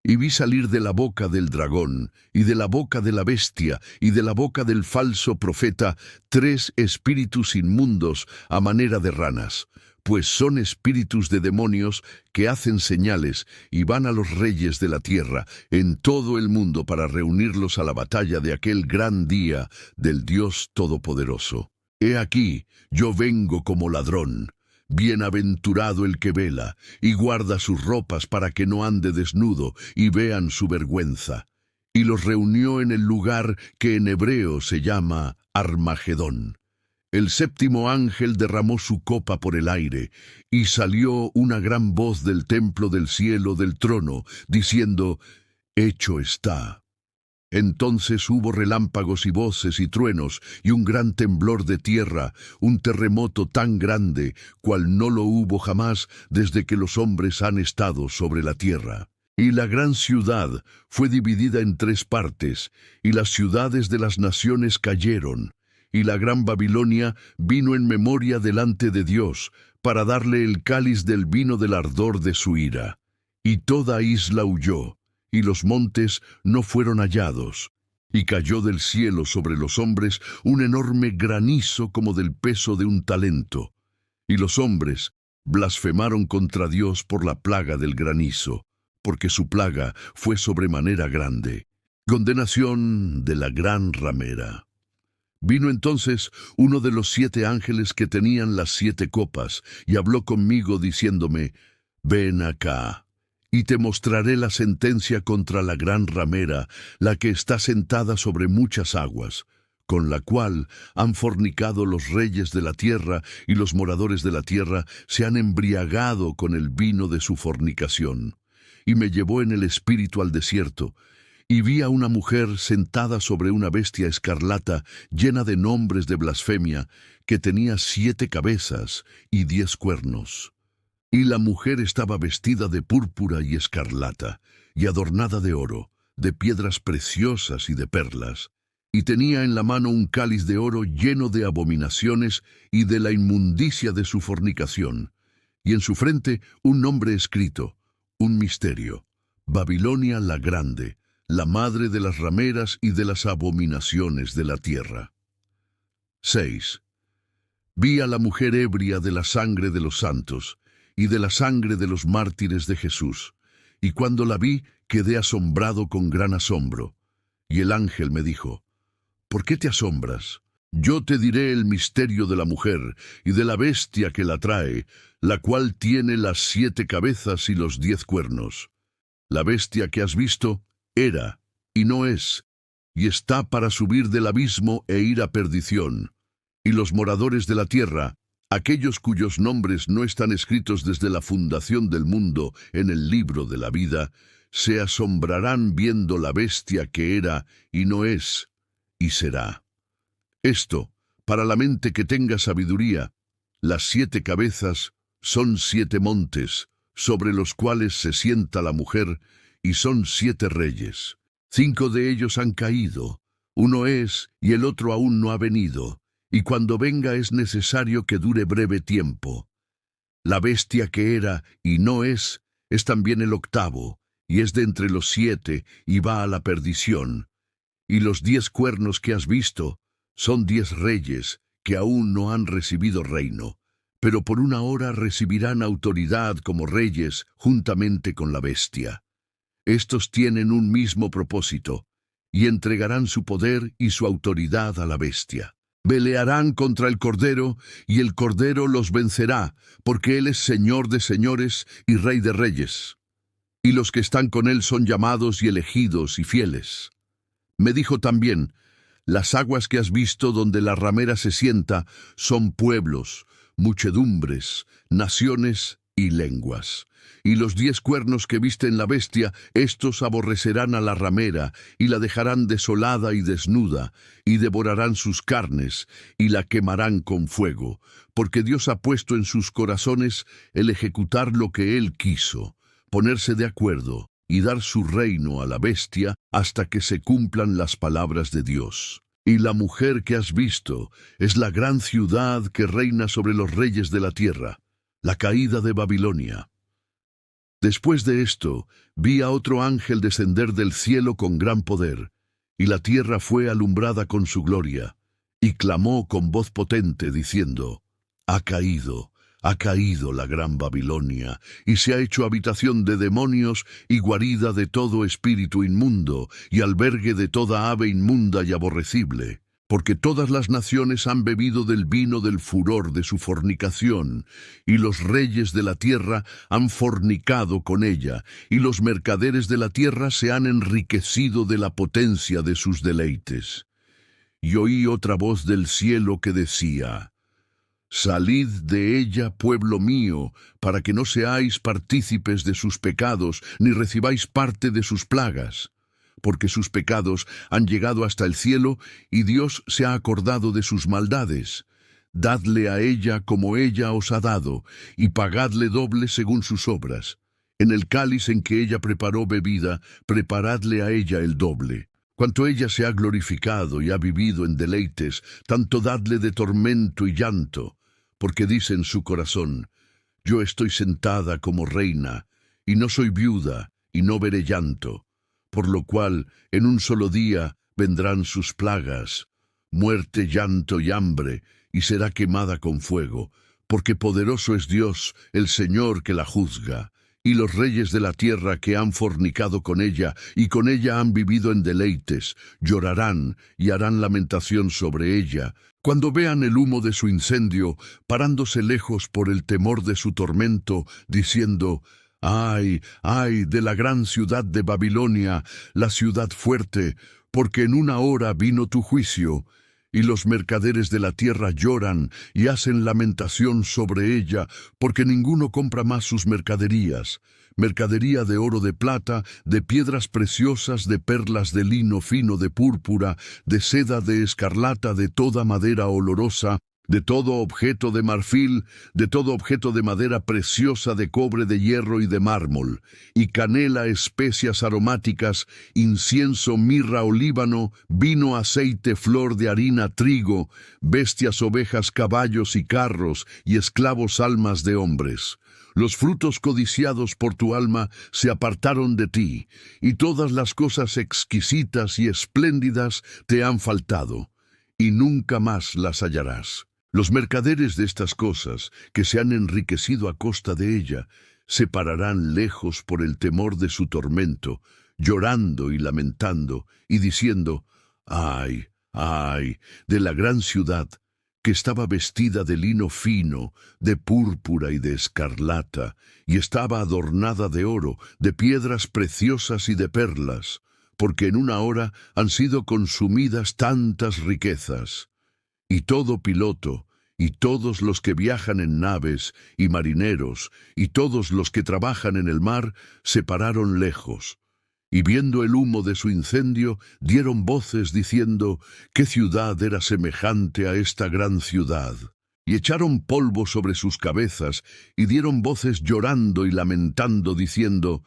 Y vi salir de la boca del dragón, y de la boca de la bestia, y de la boca del falso profeta, 3 espíritus inmundos a manera de ranas, pues son espíritus de demonios que hacen señales y van a los reyes de la tierra en todo el mundo para reunirlos a la batalla de aquel gran día del Dios Todopoderoso. He aquí, yo vengo como ladrón. Bienaventurado el que vela y guarda sus ropas para que no ande desnudo y vean su vergüenza. Y los reunió en el lugar que en hebreo se llama Armagedón. El séptimo ángel derramó su copa por el aire, y salió una gran voz del templo del cielo del trono, diciendo: «Hecho está». Entonces hubo relámpagos y voces y truenos, y un gran temblor de tierra, un terremoto tan grande, cual no lo hubo jamás desde que los hombres han estado sobre la tierra. Y la gran ciudad fue dividida en 3 partes, y las ciudades de las naciones cayeron. Y la gran Babilonia vino en memoria delante de Dios, para darle el cáliz del vino del ardor de su ira. Y toda isla huyó, y los montes no fueron hallados. Y cayó del cielo sobre los hombres un enorme granizo como del peso de un talento. Y los hombres blasfemaron contra Dios por la plaga del granizo, porque su plaga fue sobremanera grande. Condenación de la gran ramera. Vino entonces uno de los 7 ángeles que tenían las 7 copas, y habló conmigo diciéndome: «Ven acá, y te mostraré la sentencia contra la gran ramera, la que está sentada sobre muchas aguas, con la cual han fornicado los reyes de la tierra, y los moradores de la tierra se han embriagado con el vino de su fornicación». Y me llevó en el espíritu al desierto, y vi a una mujer sentada sobre una bestia escarlata, llena de nombres de blasfemia, que tenía 7 cabezas y 10 cuernos. Y la mujer estaba vestida de púrpura y escarlata, y adornada de oro, de piedras preciosas y de perlas, y tenía en la mano un cáliz de oro lleno de abominaciones y de la inmundicia de su fornicación, y en su frente un nombre escrito, un misterio: Babilonia la Grande, la madre de las rameras y de las abominaciones de la tierra. 6. Vi a la mujer ebria de la sangre de los santos y de la sangre de los mártires de Jesús, y cuando la vi quedé asombrado con gran asombro. Y el ángel me dijo: «¿Por qué te asombras? Yo te diré el misterio de la mujer y de la bestia que la trae, la cual tiene las 7 cabezas y los 10 cuernos. La bestia que has visto era y no es, y está para subir del abismo e ir a perdición. Y los moradores de la tierra, aquellos cuyos nombres no están escritos desde la fundación del mundo en el libro de la vida, se asombrarán viendo la bestia que era y no es, y será. Esto, para la mente que tenga sabiduría, las 7 cabezas son 7 montes, sobre los cuales se sienta la mujer, y son 7 reyes. 5 de ellos han caído, uno es, y el otro aún no ha venido, y cuando venga es necesario que dure breve tiempo. La bestia que era y no es también el 8º, y es de entre los 7, y va a la perdición. Y los 10 cuernos que has visto son 10 reyes que aún no han recibido reino, pero por una hora recibirán autoridad como reyes juntamente con la bestia. Estos tienen un mismo propósito, y entregarán su poder y su autoridad a la bestia. Pelearán contra el Cordero, y el Cordero los vencerá, porque Él es Señor de señores y Rey de reyes. Y los que están con Él son llamados y elegidos y fieles. Me dijo también: las aguas que has visto donde la ramera se sienta son pueblos, muchedumbres, naciones y lenguas. Y los 10 cuernos que viste en la bestia, estos aborrecerán a la ramera, y la dejarán desolada y desnuda, y devorarán sus carnes, y la quemarán con fuego, porque Dios ha puesto en sus corazones el ejecutar lo que Él quiso, ponerse de acuerdo, y dar su reino a la bestia hasta que se cumplan las palabras de Dios. Y la mujer que has visto es la gran ciudad que reina sobre los reyes de la tierra, la caída de Babilonia. Después de esto, vi a otro ángel descender del cielo con gran poder, y la tierra fue alumbrada con su gloria, y clamó con voz potente, diciendo: ha caído la gran Babilonia, y se ha hecho habitación de demonios y guarida de todo espíritu inmundo, y albergue de toda ave inmunda y aborrecible. porque todas las naciones han bebido del vino del furor de su fornicación, y los reyes de la tierra han fornicado con ella, y los mercaderes de la tierra se han enriquecido de la potencia de sus deleites. Y oí otra voz del cielo que decía: Salid de ella, pueblo mío, para que no seáis partícipes de sus pecados, ni recibáis parte de sus plagas. Porque sus pecados han llegado hasta el cielo, y Dios se ha acordado de sus maldades. Dadle a ella como ella os ha dado, y pagadle doble según sus obras. En el cáliz en que ella preparó bebida, preparadle a ella el doble. Cuanto ella se ha glorificado y ha vivido en deleites, tanto dadle de tormento y llanto, porque dice en su corazón: Yo estoy sentada como reina, y no soy viuda, y no veré llanto. Por lo cual, en un solo día vendrán sus plagas, muerte, llanto y hambre, y será quemada con fuego, porque poderoso es Dios, el Señor que la juzga. Y los reyes de la tierra que han fornicado con ella, y con ella han vivido en deleites, llorarán y harán lamentación sobre ella, cuando vean el humo de su incendio, parándose lejos por el temor de su tormento, diciendo: ¡Ay, ay, de la gran ciudad de Babilonia, la ciudad fuerte! Porque en una hora vino tu juicio, y los mercaderes de la tierra lloran y hacen lamentación sobre ella, porque ninguno compra más sus mercaderías. Mercadería de oro, de plata, de piedras preciosas, de perlas, de lino fino, de púrpura, de seda, de escarlata, de toda madera olorosa, de todo objeto de marfil, de todo objeto de madera preciosa, de cobre, de hierro y de mármol, y canela, especias aromáticas, incienso, mirra, olíbano, vino, aceite, flor de harina, trigo, bestias, ovejas, caballos y carros, y esclavos, almas de hombres. Los frutos codiciados por tu alma se apartaron de ti, y todas las cosas exquisitas y espléndidas te han faltado, y nunca más las hallarás. Los mercaderes de estas cosas, que se han enriquecido a costa de ella, se pararán lejos por el temor de su tormento, llorando y lamentando, y diciendo: ¡Ay, ay, de la gran ciudad, que estaba vestida de lino fino, de púrpura y de escarlata, y estaba adornada de oro, de piedras preciosas y de perlas, porque en una hora han sido consumidas tantas riquezas! Y todo piloto, y todos los que viajan en naves, y marineros, y todos los que trabajan en el mar, se pararon lejos. Y viendo el humo de su incendio, dieron voces diciendo: ¿Qué ciudad era semejante a esta gran ciudad? Y echaron polvo sobre sus cabezas, y dieron voces llorando y lamentando, diciendo: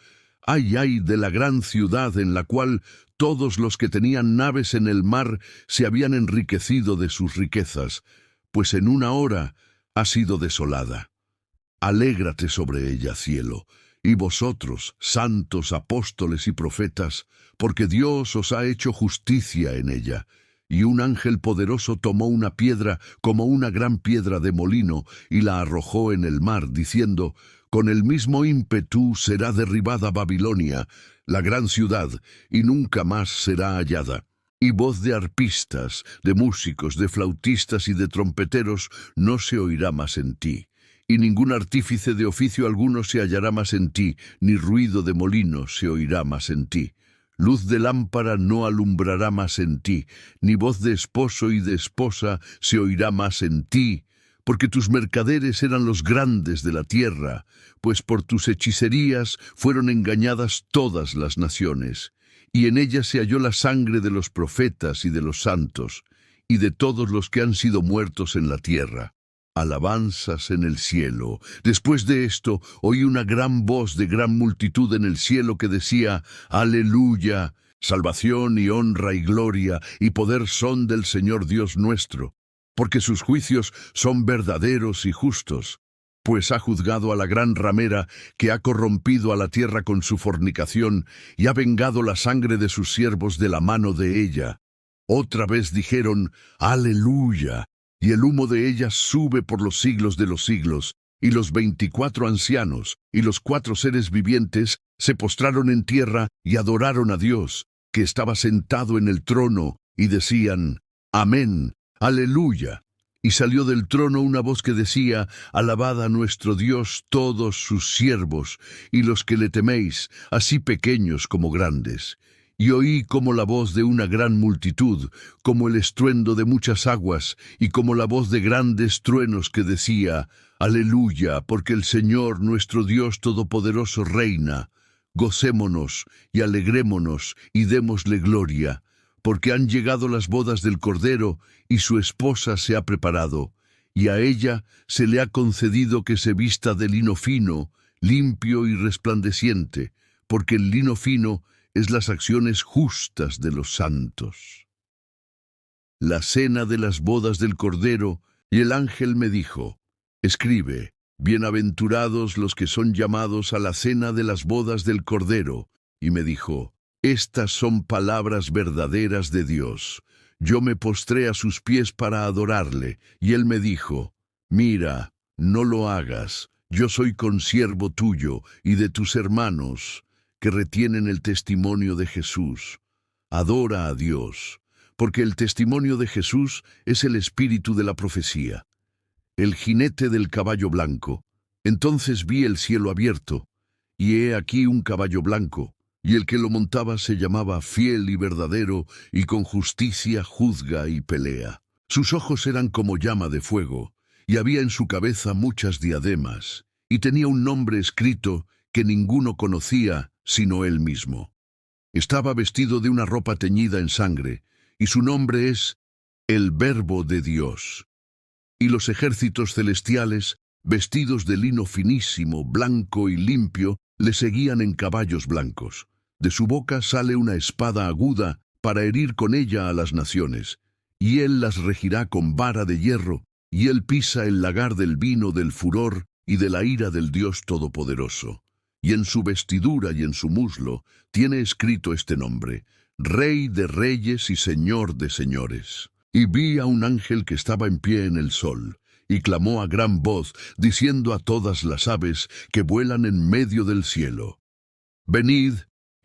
¡Ay, ay, de la gran ciudad en la cual todos los que tenían naves en el mar se habían enriquecido de sus riquezas, pues en una hora ha sido desolada! Alégrate sobre ella, cielo, y vosotros, santos, apóstoles y profetas, porque Dios os ha hecho justicia en ella. Y un ángel poderoso tomó una piedra como una gran piedra de molino y la arrojó en el mar, diciendo: con el mismo ímpetu será derribada Babilonia, la gran ciudad, y nunca más será hallada. Y voz de arpistas, de músicos, de flautistas y de trompeteros no se oirá más en ti. Y ningún artífice de oficio alguno se hallará más en ti, ni ruido de molino se oirá más en ti. Luz de lámpara no alumbrará más en ti, ni voz de esposo y de esposa se oirá más en ti, porque tus mercaderes eran los grandes de la tierra, pues por tus hechicerías fueron engañadas todas las naciones, y en ellas se halló la sangre de los profetas y de los santos, y de todos los que han sido muertos en la tierra. Alabanzas en el cielo. Después de esto, oí una gran voz de gran multitud en el cielo que decía: Aleluya, salvación y honra y gloria y poder son del Señor Dios nuestro, porque sus juicios son verdaderos y justos, pues ha juzgado a la gran ramera que ha corrompido a la tierra con su fornicación y ha vengado la sangre de sus siervos de la mano de ella. Otra vez dijeron: Aleluya. Y el humo de ella sube por los siglos de los siglos, y los 24 ancianos y los 4 seres vivientes se postraron en tierra y adoraron a Dios, que estaba sentado en el trono, y decían: Amén. Aleluya. Y salió del trono una voz que decía: Alabad a nuestro Dios todos sus siervos, y los que le teméis, así pequeños como grandes. Y oí como la voz de una gran multitud, como el estruendo de muchas aguas, y como la voz de grandes truenos que decía: Aleluya, porque el Señor nuestro Dios Todopoderoso reina. Gocémonos y alegrémonos y démosle gloria, porque han llegado las bodas del Cordero, y su esposa se ha preparado, y a ella se le ha concedido que se vista de lino fino, limpio y resplandeciente, porque el lino fino es las acciones justas de los santos. La cena de las bodas del Cordero, y el ángel me dijo: Escribe, bienaventurados los que son llamados a la cena de las bodas del Cordero. Y me dijo: Estas son palabras verdaderas de Dios. Yo me postré a sus pies para adorarle, y él me dijo: Mira, no lo hagas, yo soy consiervo tuyo y de tus hermanos, que retienen el testimonio de Jesús. Adora a Dios, porque el testimonio de Jesús es el espíritu de la profecía. El jinete del caballo blanco. Entonces vi el cielo abierto, y he aquí un caballo blanco, y el que lo montaba se llamaba Fiel y Verdadero, y con justicia juzga y pelea. Sus ojos eran como llama de fuego, y había en su cabeza muchas diademas, y tenía un nombre escrito que ninguno conocía sino él mismo. Estaba vestido de una ropa teñida en sangre, y su nombre es el Verbo de Dios. Y los ejércitos celestiales, vestidos de lino finísimo, blanco y limpio, le seguían en caballos blancos. De su boca sale una espada aguda para herir con ella a las naciones, y él las regirá con vara de hierro, y él pisa el lagar del vino del furor y de la ira del Dios Todopoderoso. Y en su vestidura y en su muslo tiene escrito este nombre: Rey de Reyes y Señor de Señores. Y vi a un ángel que estaba en pie en el sol, y clamó a gran voz, diciendo a todas las aves que vuelan en medio del cielo: Venid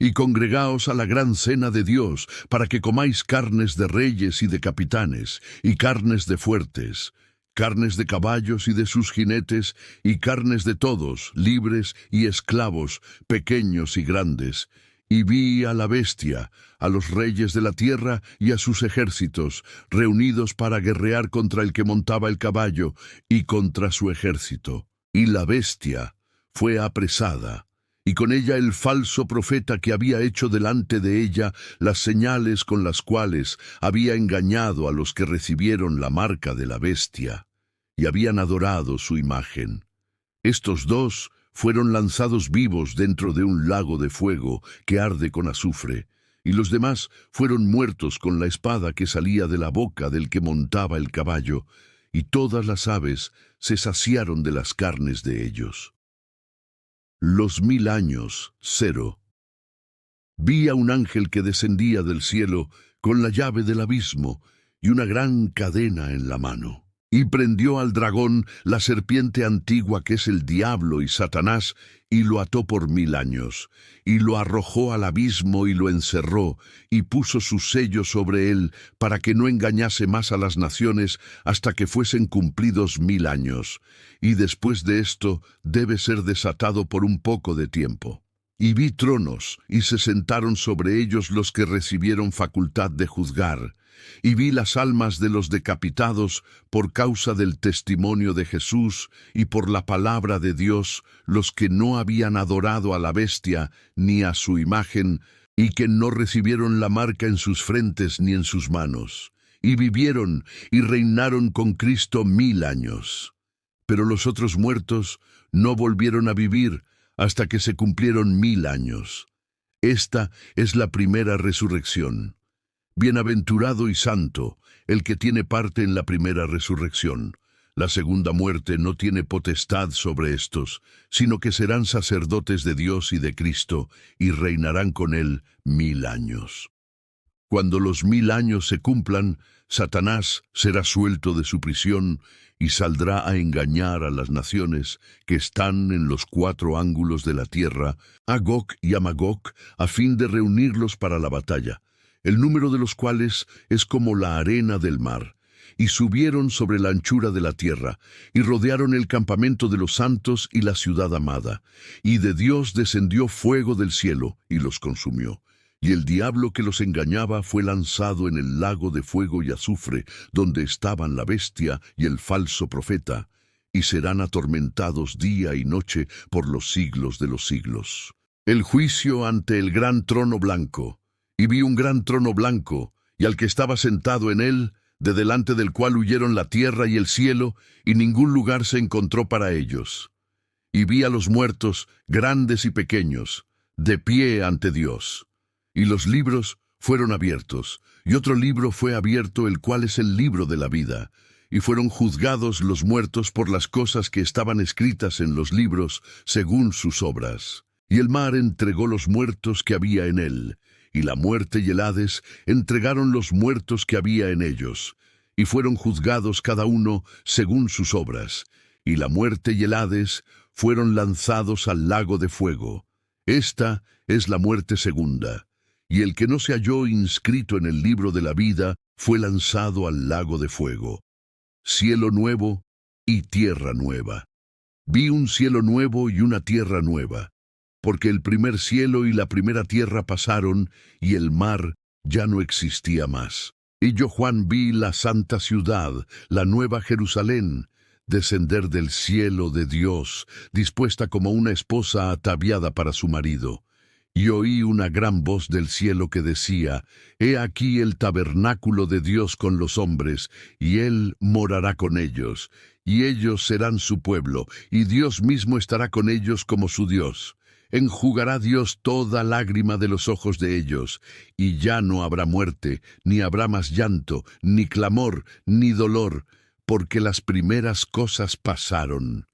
y congregaos a la gran cena de Dios, para que comáis carnes de reyes y de capitanes, y carnes de fuertes, carnes de caballos y de sus jinetes, y carnes de todos, libres y esclavos, pequeños y grandes. Y vi a la bestia, a los reyes de la tierra y a sus ejércitos, reunidos para guerrear contra el que montaba el caballo y contra su ejército. Y la bestia fue apresada, y con ella el falso profeta que había hecho delante de ella las señales con las cuales había engañado a los que recibieron la marca de la bestia, y habían adorado su imagen. Estos dos fueron lanzados vivos dentro de un lago de fuego que arde con azufre, y los demás fueron muertos con la espada que salía de la boca del que montaba el caballo, y todas las aves se saciaron de las carnes de ellos. Los 1000 años, 0. Vi a un ángel que descendía del cielo con la llave del abismo y una gran cadena en la mano. Y prendió al dragón, la serpiente antigua que es el diablo y Satanás, y lo ató por 1000 años, y lo arrojó al abismo y lo encerró, y puso su sello sobre él, para que no engañase más a las naciones hasta que fuesen cumplidos 1000 años. Y después de esto debe ser desatado por un poco de tiempo. Y vi tronos, y se sentaron sobre ellos los que recibieron facultad de juzgar. Y vi las almas de los decapitados por causa del testimonio de Jesús y por la palabra de Dios, los que no habían adorado a la bestia ni a su imagen, y que no recibieron la marca en sus frentes ni en sus manos. Y vivieron y reinaron con Cristo 1000 años. Pero los otros muertos no volvieron a vivir hasta que se cumplieron 1000 años. Esta es la primera resurrección. Bienaventurado y santo el que tiene parte en la primera resurrección. La segunda muerte no tiene potestad sobre estos, sino que serán sacerdotes de Dios y de Cristo, y reinarán con él 1000 años. Cuando los 1000 años se cumplan, Satanás será suelto de su prisión y saldrá a engañar a las naciones que están en los 4 ángulos de la tierra, a Gog y a Magog, a fin de reunirlos para la batalla. el número de los cuales es como la arena del mar. Y subieron sobre la anchura de la tierra, y rodearon el campamento de los santos y la ciudad amada. Y de Dios descendió fuego del cielo, y los consumió. Y el diablo que los engañaba fue lanzado en el lago de fuego y azufre, donde estaban la bestia y el falso profeta, y serán atormentados día y noche por los siglos de los siglos. El juicio ante el gran trono blanco. Y vi un gran trono blanco, y al que estaba sentado en él, de delante del cual huyeron la tierra y el cielo, y ningún lugar se encontró para ellos. Y vi a los muertos, grandes y pequeños, de pie ante Dios. Y los libros fueron abiertos, y otro libro fue abierto, el cual es el libro de la vida. Y fueron juzgados los muertos por las cosas que estaban escritas en los libros, según sus obras. Y el mar entregó los muertos que había en él, y la muerte y el Hades entregaron los muertos que había en ellos, y fueron juzgados cada uno según sus obras. Y la muerte y el Hades fueron lanzados al lago de fuego. Esta es la muerte segunda. Y el que no se halló inscrito en el libro de la vida fue lanzado al lago de fuego. Cielo nuevo y tierra nueva. Vi un cielo nuevo y una tierra nueva, porque el primer cielo y la primera tierra pasaron, y el mar ya no existía más. Y yo, Juan, vi la santa ciudad, la nueva Jerusalén, descender del cielo de Dios, dispuesta como una esposa ataviada para su marido. Y oí una gran voz del cielo que decía: He aquí el tabernáculo de Dios con los hombres, y Él morará con ellos, y ellos serán su pueblo, y Dios mismo estará con ellos como su Dios. Enjugará Dios toda lágrima de los ojos de ellos, y ya no habrá muerte, ni habrá más llanto, ni clamor, ni dolor, porque las primeras cosas pasaron.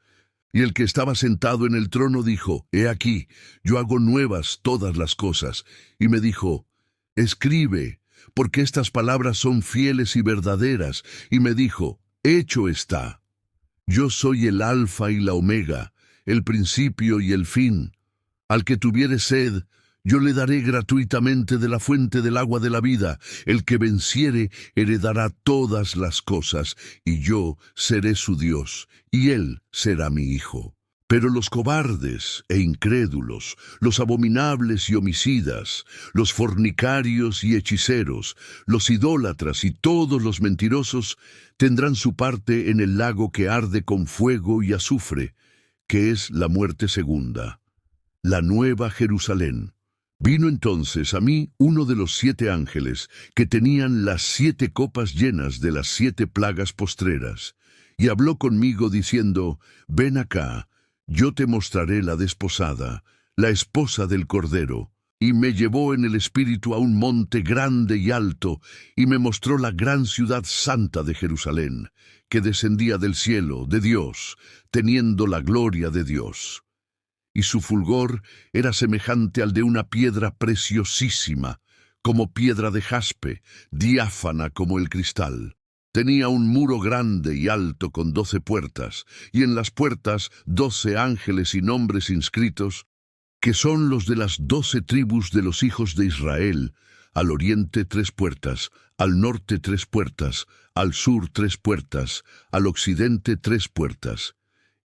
Y el que estaba sentado en el trono dijo: He aquí, yo hago nuevas todas las cosas. Y me dijo: Escribe, porque estas palabras son fieles y verdaderas. Y me dijo: Hecho está. Yo soy el Alfa y la Omega, el principio y el fin. Al que tuviere sed, yo le daré gratuitamente de la fuente del agua de la vida. El que venciere heredará todas las cosas, y yo seré su Dios, y él será mi hijo. Pero los cobardes e incrédulos, los abominables y homicidas, los fornicarios y hechiceros, los idólatras y todos los mentirosos tendrán su parte en el lago que arde con fuego y azufre, que es la muerte segunda. La nueva Jerusalén. Vino entonces a mí uno de los 7 ángeles, que tenían las 7 copas llenas de las 7 plagas postreras, y habló conmigo diciendo: Ven acá, yo te mostraré la desposada, la esposa del Cordero. Y me llevó en el espíritu a un monte grande y alto, y me mostró la gran ciudad santa de Jerusalén, que descendía del cielo, de Dios, teniendo la gloria de Dios. Y su fulgor era semejante al de una piedra preciosísima, como piedra de jaspe, diáfana como el cristal. Tenía un muro grande y alto con 12 puertas, y en las puertas 12 ángeles y nombres inscritos, que son los de las 12 tribus de los hijos de Israel. Al oriente 3 puertas, al norte 3 puertas, al sur 3 puertas, al occidente 3 puertas.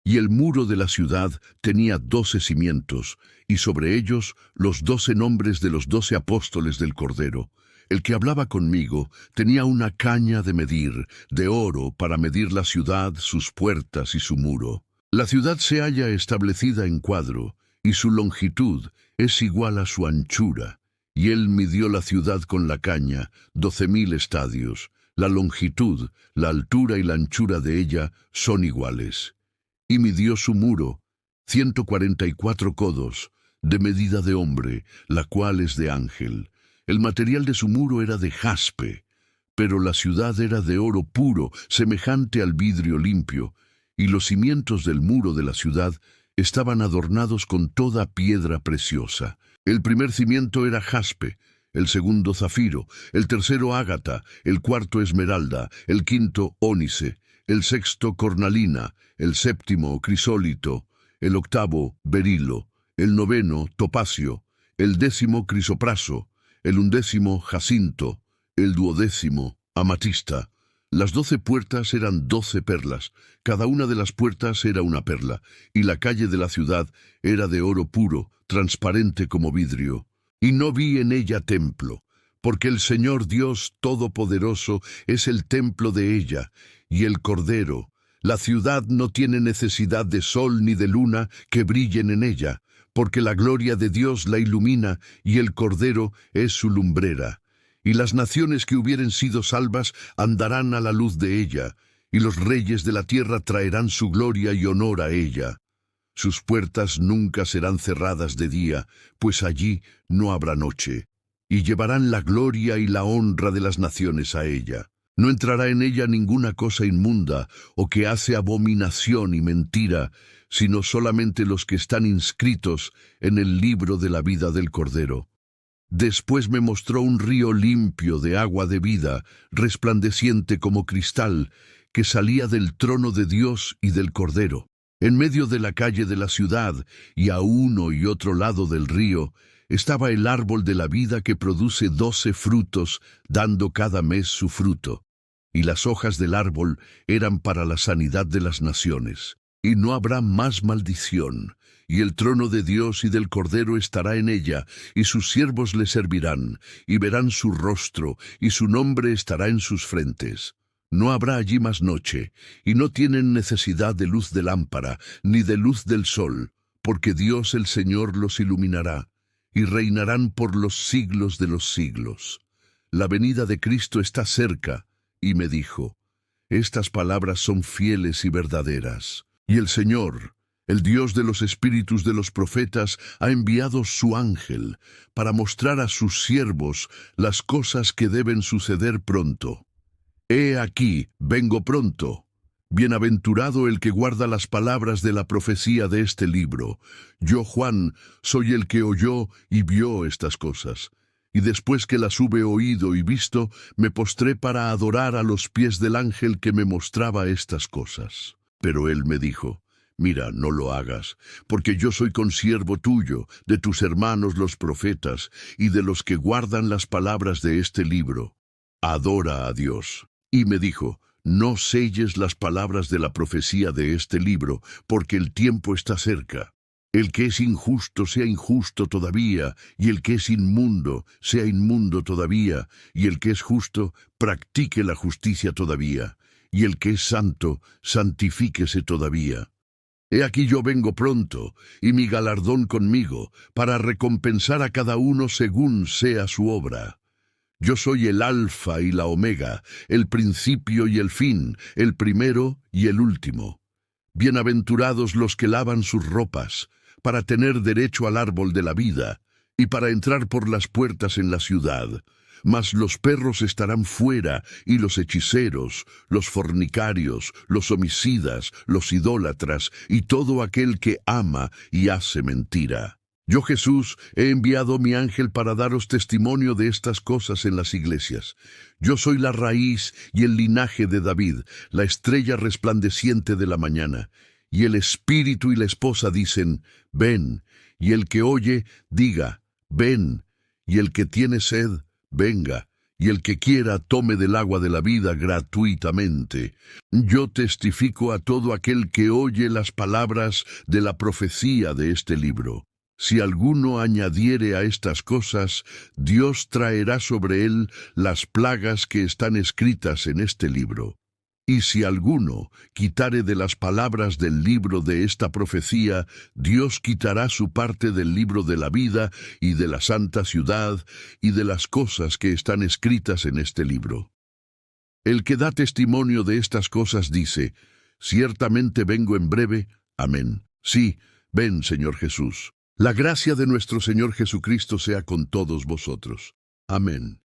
Y el muro de la ciudad tenía 12 cimientos, y sobre ellos los 12 nombres de los 12 apóstoles del Cordero. El que hablaba conmigo tenía una caña de medir, de oro, para medir la ciudad, sus puertas y su muro. La ciudad se halla establecida en cuadro, y su longitud es igual a su anchura. Y él midió la ciudad con la caña, 12.000 estadios. La longitud, la altura y la anchura de ella son iguales. Y midió su muro, 144 codos, de medida de hombre, la cual es de ángel. El material de su muro era de jaspe, pero la ciudad era de oro puro, semejante al vidrio limpio, y los cimientos del muro de la ciudad estaban adornados con toda piedra preciosa. El primer cimiento era jaspe, el segundo zafiro, el tercero ágata, el cuarto esmeralda, el quinto ónice, el sexto cornalina, el séptimo crisólito, el octavo berilo, el noveno topacio, el 10º crisopraso, el 11 jacinto, el 12 amatista. Las 12 puertas eran 12 perlas, cada una de las puertas era una perla, y la calle de la ciudad era de oro puro, transparente como vidrio. Y no vi en ella templo, porque el Señor Dios Todopoderoso es el templo de ella, y el Cordero. La ciudad no tiene necesidad de sol ni de luna que brillen en ella, porque la gloria de Dios la ilumina, y el Cordero es su lumbrera. Y las naciones que hubieren sido salvas andarán a la luz de ella, y los reyes de la tierra traerán su gloria y honor a ella. Sus puertas nunca serán cerradas de día, pues allí no habrá noche. Y llevarán la gloria y la honra de las naciones a ella. No entrará en ella ninguna cosa inmunda, o que hace abominación y mentira, sino solamente los que están inscritos en el libro de la vida del Cordero. Después me mostró un río limpio de agua de vida, resplandeciente como cristal, que salía del trono de Dios y del Cordero. En medio de la calle de la ciudad, y a uno y otro lado del río, estaba el árbol de la vida que produce 12 frutos, dando cada mes su fruto. Y las hojas del árbol eran para la sanidad de las naciones. Y no habrá más maldición. Y el trono de Dios y del Cordero estará en ella, y sus siervos le servirán, y verán su rostro, y su nombre estará en sus frentes. No habrá allí más noche, y no tienen necesidad de luz de lámpara, ni de luz del sol, porque Dios el Señor los iluminará, y reinarán por los siglos de los siglos. La venida de Cristo está cerca, y me dijo, estas palabras son fieles y verdaderas. Y el Señor, el Dios de los espíritus de los profetas, ha enviado su ángel para mostrar a sus siervos las cosas que deben suceder pronto. He aquí, vengo pronto. Bienaventurado el que guarda las palabras de la profecía de este libro. Yo, Juan, soy el que oyó y vio estas cosas. Y después que las hube oído y visto, me postré para adorar a los pies del ángel que me mostraba estas cosas. Pero él me dijo, mira, no lo hagas, porque yo soy consiervo tuyo, de tus hermanos los profetas, y de los que guardan las palabras de este libro. Adora a Dios. Y me dijo, no selles las palabras de la profecía de este libro, porque el tiempo está cerca. El que es injusto sea injusto todavía, y el que es inmundo sea inmundo todavía, y el que es justo practique la justicia todavía, y el que es santo santifíquese todavía. He aquí yo vengo pronto, y mi galardón conmigo, para recompensar a cada uno según sea su obra. Yo soy el Alfa y la Omega, el principio y el fin, el primero y el último. Bienaventurados los que lavan sus ropas, para tener derecho al árbol de la vida, y para entrar por las puertas en la ciudad. Mas los perros estarán fuera, y los hechiceros, los fornicarios, los homicidas, los idólatras, y todo aquel que ama y hace mentira. Yo, Jesús, he enviado mi ángel para daros testimonio de estas cosas en las iglesias. Yo soy la raíz y el linaje de David, la estrella resplandeciente de la mañana. Y el espíritu y la esposa dicen, ven, y el que oye, diga, ven, y el que tiene sed, venga, y el que quiera tome del agua de la vida gratuitamente. Yo testifico a todo aquel que oye las palabras de la profecía de este libro. Si alguno añadiere a estas cosas, Dios traerá sobre él las plagas que están escritas en este libro. Y si alguno quitare de las palabras del libro de esta profecía, Dios quitará su parte del libro de la vida y de la santa ciudad y de las cosas que están escritas en este libro. El que da testimonio de estas cosas dice, ciertamente vengo en breve. Amén. Sí, ven, Señor Jesús. La gracia de nuestro Señor Jesucristo sea con todos vosotros. Amén.